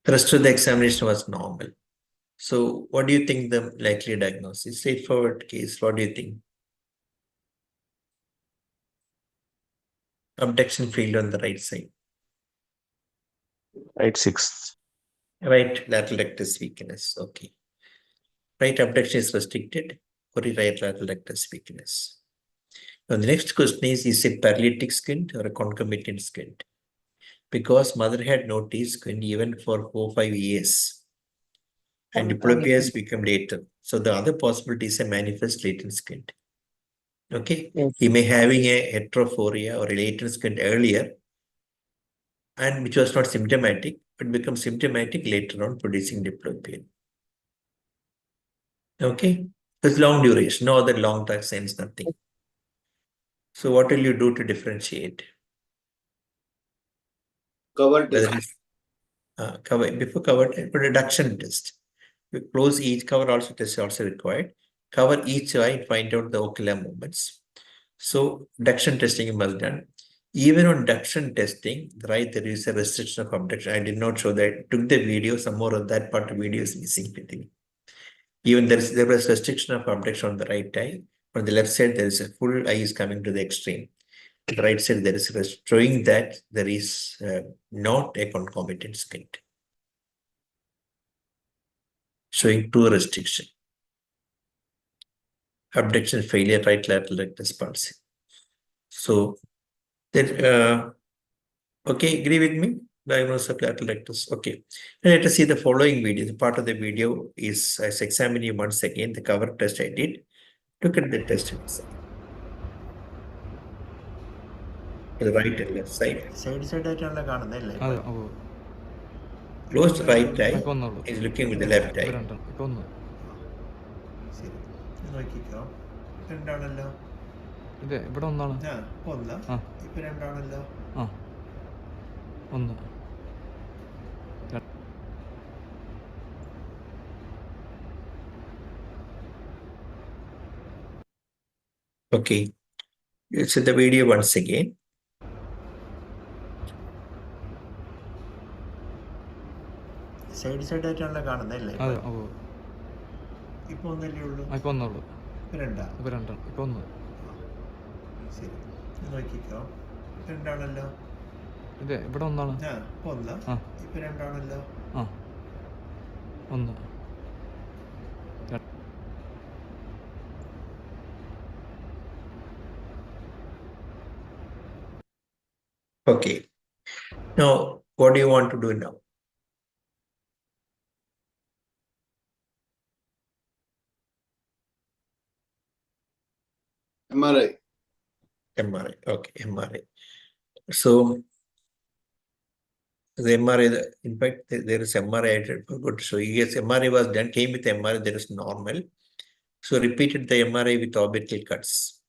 The rest of the examination was normal. So what do you think the likely diagnosis? Straightforward case. What do you think? Abduction failed on the right side. Right sixth. Right lateral rectus weakness. Okay. Right abduction is restricted or right lateral rectus weakness. Now the next question is it paralytic squint or a concomitant squint? Because mother had noticed squint even for 4-5 years. And diplopia has become later. So the other possibility is a manifest latent squint. Okay. Yes. He may having a heterophoria or a latent squint earlier, and which was not symptomatic, but becomes symptomatic later on, producing diplopia. Okay. There's long duration, no other long term sense, nothing. So what will you do to differentiate? Cover Whether test. it's cover before cover reduction test. You close each cover also test also required. Cover each eye and find out the ocular movements. So reduction testing was done. Even on reduction testing, right, there is a restriction of abduction. I did not show that. I took the video, some more of that part of video is missing with me. Even there was restriction of abduction on the right eye. On the left side, there is a full eye is coming to the extreme. On the right side, there is showing that there is not a concomitant squint. Showing true restriction. Abduction failure, right lateral rectus palsy. So, that, okay, agree with me? Diagnosis of lateral rectus. Okay. Now let us see the following video. The part of the video is as examining you once again the cover test I did. Look at the test itself. The right and left side. Side side ആയിട്ടാണല്ലോ കാണുന്നല്ലേ Closed right eye is looking with the left eye. ശരി നോക്കിക്കോ രണ്ടാണല്ലോ ഇത് ഇവിടെ ഒന്നാണ് ഒന്ന് ഇപ്പൊ രണ്ടാണല്ലോ ഒന്ന് Okay. Let's see the video once again. Side side ആയിട്ടാണല്ലോ കാണുന്നല്ലേ ഇപ്പൊ ഒന്നല്ലേ ഉള്ളൂ ഇപ്പൊ ഒന്നുള്ളൂ ഇപ്പൊ രണ്ടാ ഇപ്പൊ രണ്ടാണ് ഇപ്പൊ ഒന്ന് ശരി നോക്കിക്കോ രണ്ടാണല്ലോ ഇത് ഇവിടെ ഒന്നാണ് ഒന്ന് ഇപ്പൊ രണ്ടാണല്ലോ ഒന്ന് Okay. Now, what do you want to do now? MRI. MRI. Okay, MRI. So, The MRI, in fact, there is MRI. I forgot to show you. Yes, MRI was done, came with MRI, there is normal. So repeated the MRI with orbital cuts.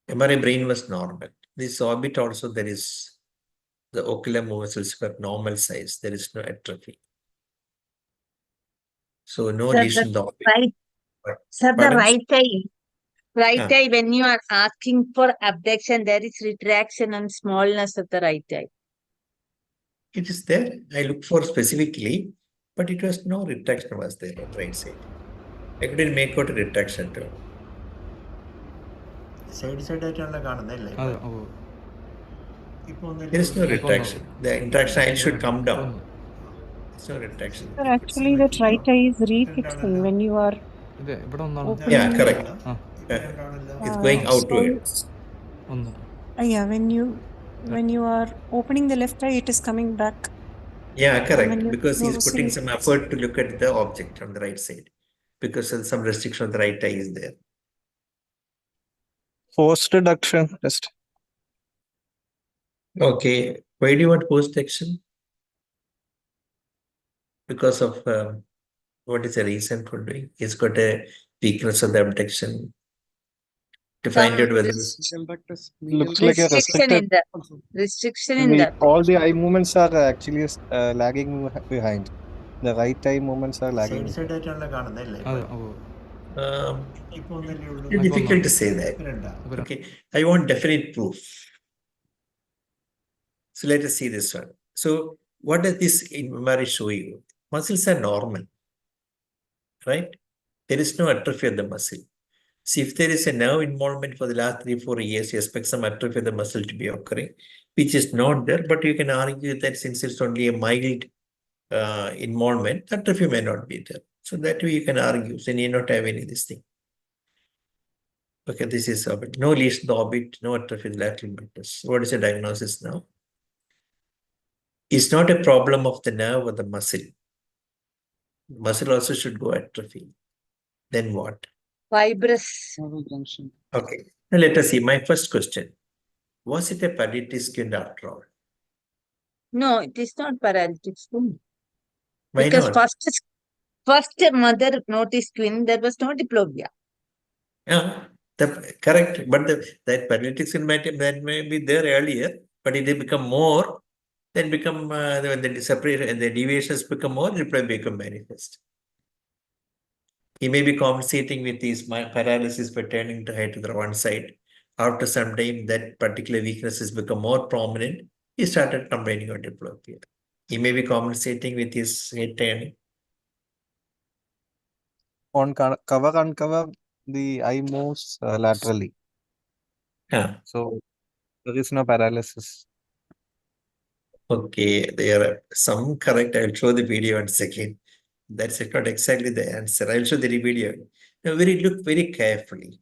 MRI brain was normal. This orbit also, there is the ocular muscles were normal size. There is no atrophy. So no Sir, lesion. the right, sir, the Pardon? right Ah. eye, when you are asking for abduction, there is retraction and smallness of the right eye. It is there. I looked for specifically, but it was no retraction was there on the right side. I couldn't make out a retraction too. Side ആയിട്ടാണല്ലോ കാണുന്നല്ലേ അതെ ഓ There is no retraction. The interaction eye should come down. There's no retraction. Sir, actually, that right eye is refixing when you are ഇത് ഇവിടെ ഒന്നാണ് opening. Yeah, correct. It's going outward. ഒന്ന് Yeah, when you are opening the left eye, it is coming back. Yeah, correct. when you Because he's closing putting it. some effort to look at the object on the right side. Because some restriction on the right eye is there. Forced reduction test. Okay. Why do you want post action? Because of what is the reason for doing? He's got a weakness of the abduction. To find Some out whether Looks like a restriction restricted. in the restriction in the All the eye movements are actually lagging behind. The right eye movements are lagging. Side ആയിട്ടാണല്ലോ കാണുന്നല്ലേ അതെ ഓ ഇപ്പൊ ഒന്നല്ലേ ഉള്ളൂ it's difficult to say that. Okay. I want definite proof. So let us see this one. So what does this MRI show you? Muscles are normal, right? There is no atrophy of the muscle. See, if there is a nerve involvement for the last 3-4 years, you expect some atrophy of the muscle to be occurring, which is not there, but you can argue that since it's only a mild involvement, atrophy may not be there. So that way you can argue, so you need not have any of this thing. Okay, this is orbit. No lesion in the orbit, no atrophy in the lateral meatus. What is the diagnosis now? It's not a problem of the nerve or the muscle. Muscle also should go atrophy. Then what? fibrous. Okay, now let us see. My first question. Was it a paralytic squint after all? No, it is not paralytic squint. Why Because not? first mother noticed twin, there was no diplopia. Yeah, correct. But that paralytic squint that may be there earlier, but it will become more, then become when the separation and the deviations become more, it will become manifest. He may be compensating with his paralysis by turning the head to the one side. After some time, that particular weakness has become more prominent. He started complaining of diplopia. He may be compensating with his head turning. On cover, uncover, the eye moves laterally. Yeah. So there is no paralysis. Okay, there are some correct. I'll show the video once again. That's not exactly the answer. I'll show the video. Now, look very carefully.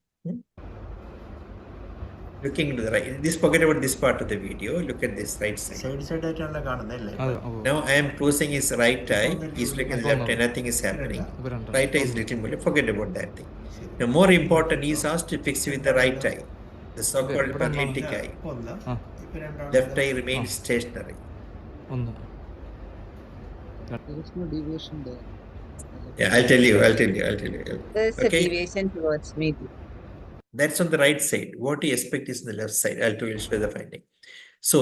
Looking to the right. Forget about this part of the video. Look at this right side. Side ആയിട്ടാണല്ലോ കാണുന്നല്ലേ അതെ ഓ Now I am closing his right eye. He's looking at the left eye. Nothing is happening. ഇപ്പൊ രണ്ടാണ് Right eye is little more. Forget about that thing. Now, more important, he is asked to fix with the right eye, the so-called paralytic eye. ഒന്ന് ആ ഇപ്പൊ രണ്ടാണ് Left eye remains stationary. ഒന്ന് There is no deviation there. Yeah, I'll tell you. There is Okay. a deviation towards medial. That's on the right side. What you expect is on the left side. I'll tell you the finding. So,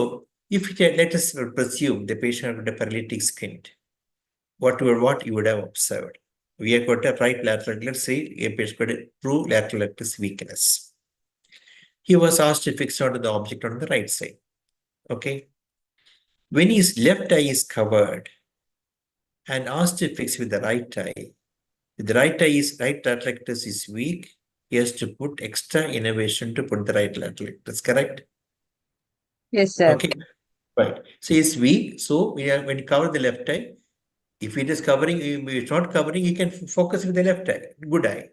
if let us presume the patient had a paralytic squint, what you would have observed? We have got a right lateral. Let's say a patient got a true lateral rectus weakness. He was asked to fix onto the object on the right side. Okay. When his left eye is covered and asked to fix with the right eye, if the right lateral rectus is weak, he has to put extra innervation to put the right lateral rectus, correct? Yes, sir. Okay, right. So it's weak. So when you cover the left eye, if it is covering, if it's not covering, you can focus with the left eye, good eye.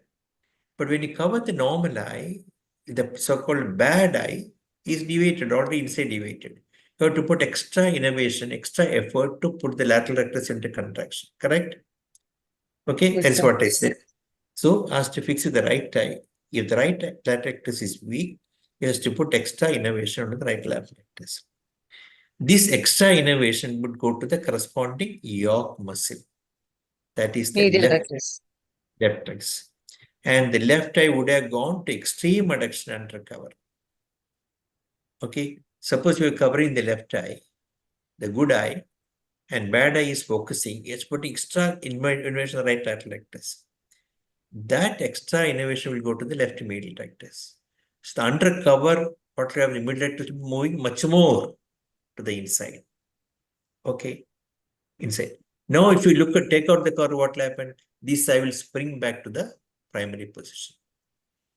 But when you cover the normal eye, the so-called bad eye is deviated, already inside deviated. You have to put extra innervation, extra effort to put the lateral rectus into contraction, correct? Okay, Yes, that's sir. what I said. So, asked to fix with the right eye. If the right lateral rectus is weak, he has to put extra innervation on the right lap rectus. This extra innervation would go to the corresponding yoke muscle. That is the Medial left rectus. And the left eye would have gone to extreme adduction and recover. Okay, suppose you are covering the left eye, the good eye, and bad eye is focusing, it's putting extra innervation on the right lateral rectus. That extra innervation will go to the left medial rectus. So the under cover, what we have the medial rectus moving much more to the inside. Okay, inside. Now, if you look at take out the cover, what will happen? This eye will spring back to the primary position.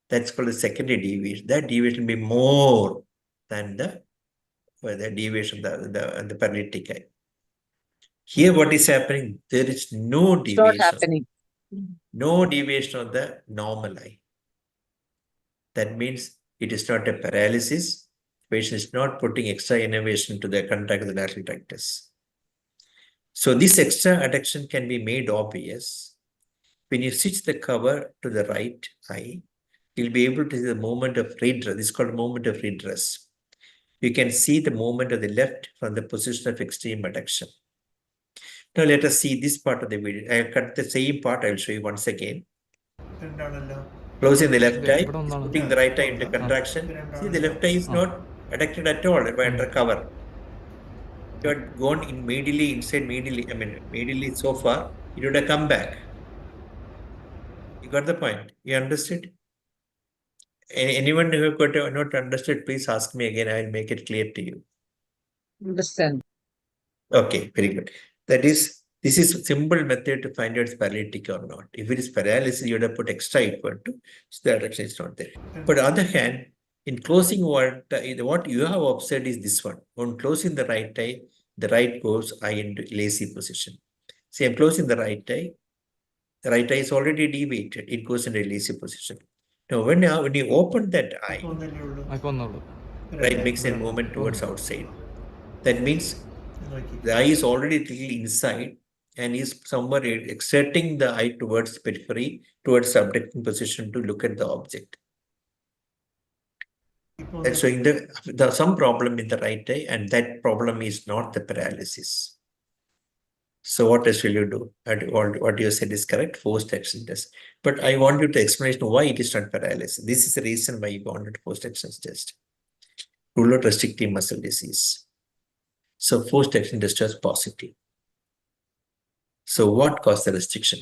That's called the secondary deviation. That deviation will be more than the deviation of the paralytic eye. Here, what is happening? There is no It's not deviation. happening. No deviation of the normal eye. That means it is not a paralysis. The patient is not putting extra innervation to the contact of the lateral rectus. So this extra adduction can be made obvious. When you switch the cover to the right eye, you'll be able to see the movement of redress. This is called movement of redress. You can see the movement of the left from the position of extreme adduction. Now let us see this part of the video. I'll cut the same part. I'll show you once again. Closing the left eye, putting the right eye into contraction. See, the left eye is not adducted at all by under cover. You had gone in medially, inside medially, medially so far, it would have come back. You got the point? You understood? Anyone who could have not understood, please ask me again. I will make it clear to you. Understand. Okay, very good. This is a simple method to find out it's paralytic or not. If it is paralysis, you would have put extra equal to, so the adduction is not there. But on the other hand, in closing what you have observed is this one. On closing the right eye, the right goes eye into lazy position. See, I'm closing the right eye. The right eye is already deviated. It goes into a lazy position. Now, when you open that eye, right makes a movement towards outside. That means the eye is already little inside and is somewhere exerting the eye towards periphery, towards subducting position to look at the object. That's showing there's some problem in the right eye, and that problem is not the paralysis. So what else will you do? What you said is correct, forced action test. But I want you to explain why it is not paralysis. This is the reason why you wanted forced action test. Rule out restrictive muscle disease. So forced action test was positive. So what caused the restriction?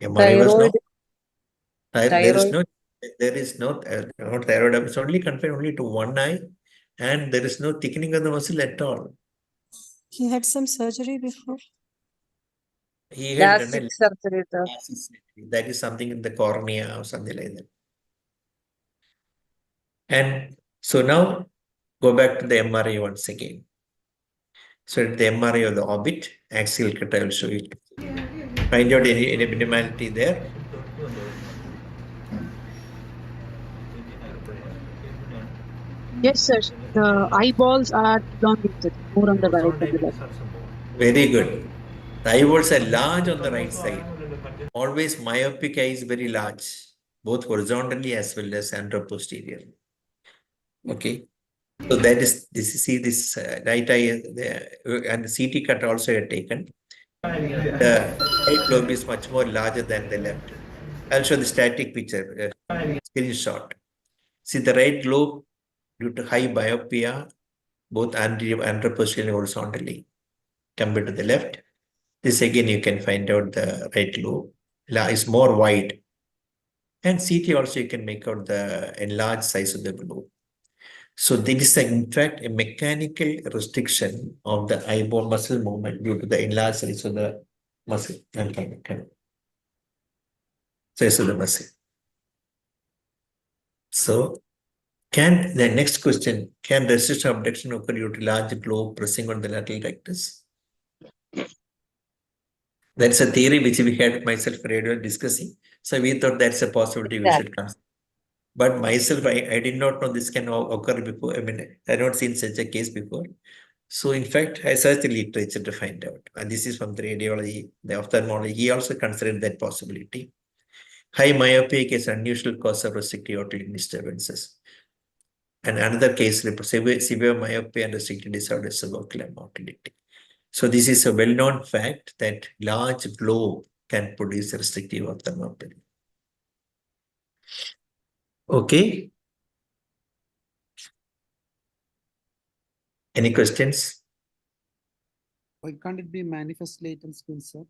Thyroid. There is no thyroid. It's only confined only to one eye, and there is no thickening of the muscle at all. He had some surgery before. He had done LASIK surgery. that is something in the cornea or something like that. And so now go back to the MRI once again. So at the MRI of the orbit, axial cut, I will show you. Find out any abnormality there. Yes, sir. The eyeballs are elongated, more on the right than the left. Very good. The eyeballs are large on the right side. Always myopic eye is very large, both horizontally as well as anteroposterior. Okay. So that is this right eye and the CT cut also had taken. The right lobe is much more larger than the left. I'll show the static picture, screenshot. See the right lobe due to high myopia, both anteroposterior and horizontally compared to the left. This again you can find out the right lobe is more wide. And CT also you can make out the enlarged size of the lobe. So there is in fact a mechanical restriction of the eyeball muscle movement due to the enlarged size of the muscle. Size of the muscle. So the next question, can resistant abduction occur due to large globe pressing on the lateral rectus? That's a theory which we had myself radio discussing. So we thought that's a possibility we should consider. But myself, I did not know this can occur before. I mean, I had not seen such a case before. So in fact, I searched the literature to find out. And this is from the radiology, the ophthalmology. He also considered that possibility. High myopia is an unusual cause of restrictive ocular disturbances. And another case, severe myopia and restrictive disorder is ocular motility. So this is a well-known fact that large globe can produce restrictive ophthalmopathy. Okay. Any questions? Why can't it be manifest latent skin, sir?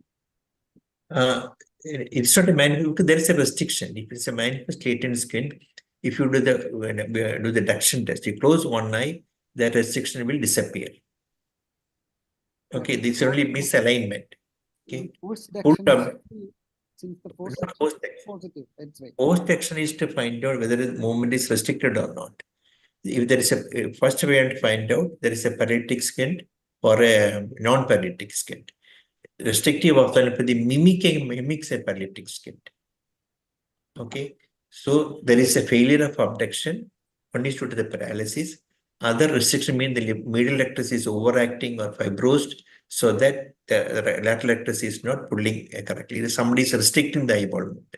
It's not a manifest. There is a restriction. If it's a manifest latent skin, if you do the duction test, you close one eye, that restriction will disappear. Okay, this is only misalignment. Okay, Post pull action up. since the post Not action post is positive. That's right. Post action is to find out whether the movement is restricted or not. If there is a first we have to find out there is a paralytic skin or a non-paralytic skin. Restrictive ophthalmopathy mimics a paralytic skin. Okay, so there is a failure of abduction. One is due to the paralysis. Other restriction means the medial rectus is overacting or fibrosed, so that the lateral rectus is not pulling correctly. Somebody is restricting the eyeball movement.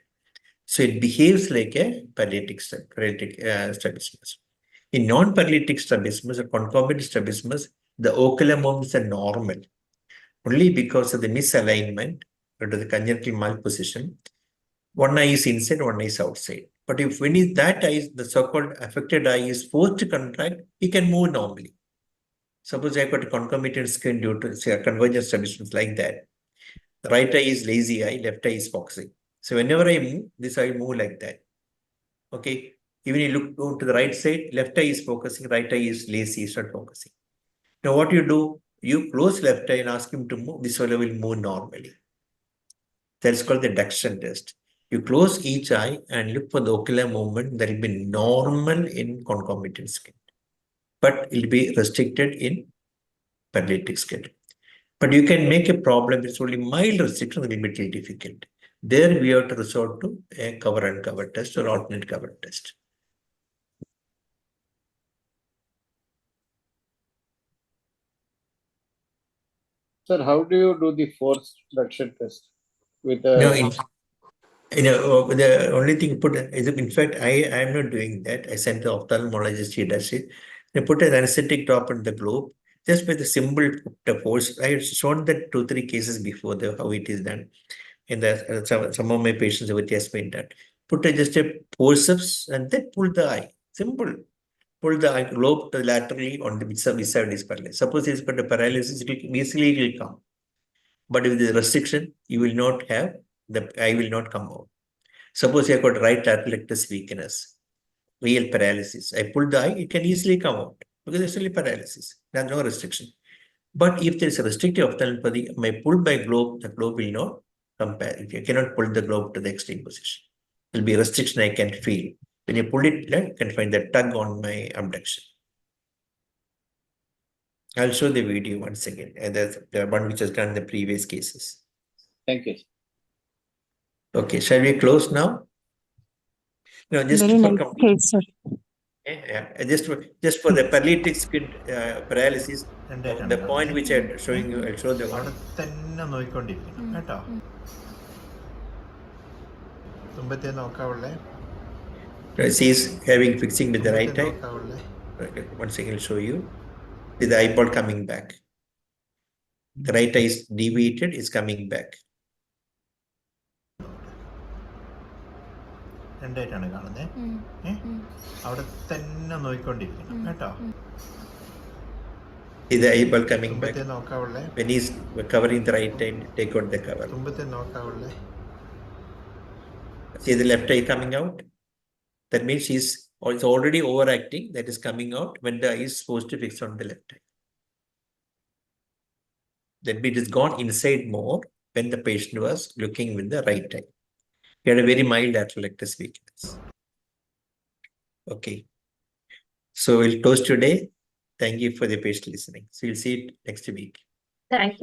So it behaves like a paralytic strabismus. In non-paralytic strabismus or concomitant strabismus, the ocular movements are normal. Only because of the misalignment or the congenital malposition, one eye is inside, one eye is outside. But if when that eye, the so-called affected eye is forced to contract, it can move normally. Suppose I got a concomitant skin due to say a convergent strabismus like that. The right eye is lazy eye, left eye is focusing. So whenever I move, this eye move like that. Okay. Even you look to the right side, left eye is focusing, right eye is lazy, it's not focusing. Now what you do, you close left eye and ask him to move, this fellow will move normally. That's called the duction test. You close each eye and look for the ocular movement that will be normal in concomitant skin, but it will be restricted in paralytic skin. But you can make a problem, it's only mild restriction, it will be a little difficult. There we have to resort to a cover and cover test or alternate cover test. Sir, how do you do the force duction test? With No, the only thing put is, in fact, I am not doing that. I sent the ophthalmologist, he does it. They put an anesthetic drop on the globe, just with the symbol the force. I have shown that 2-3 cases before how it is done. In the some of my patients it has been done. Put just a forceps and then pull the eye. Simple. Pull the eye globe laterally on the beside is paralysis. Suppose it's got a paralysis, easily it will come. But with the restriction, you will not have, the eye will not come out. Suppose you have got right lateral rectus weakness, real paralysis. I pull the eye, it can easily come out because it's only paralysis. There's no restriction. But if there is a restrictive ophthalmopathy, my pull by globe, the globe will not compare. If you cannot pull the globe to the extreme position, there will be a restriction I can feel. When you pull it, you can find the tug on my abduction. I'll show the video once again. The one which was done in the previous cases. Thank you. Okay, shall we close now? No, just Very for nice case, sir. yeah, just for the paralytic skin paralysis, the point which I'm showing you, I'll show the one. തന്നെ നോക്കിക്കൊണ്ടിരിക്കണം കേട്ടോ. തുമ്പത്തെ നോക്കാവുള്ളേ. She's having fixing with the right eye. Once again, I'll show you. With the eyeball coming back. The right eye is deviated, is coming back. രണ്ടായിട്ടാണ് കാണുന്നത്. അവിടെ തന്നെ നോക്കിക്കൊണ്ടിരിക്കണം കേട്ടോ. Is the eyeball coming back? തുമ്പത്തെ നോക്കാവുള്ളേ. When he's covering the right eye, take out the cover. തുമ്പത്തെ നോക്കാവുള്ളേ. See the left eye coming out? That means it's already overacting, that is coming out when the eye is supposed to fix on the left eye. That means it's gone inside more when the patient was looking with the right eye. He had a very mild lateral rectus weakness. Okay. So we'll close today. Thank you for the patient listening. So we'll see it next week. Thank you.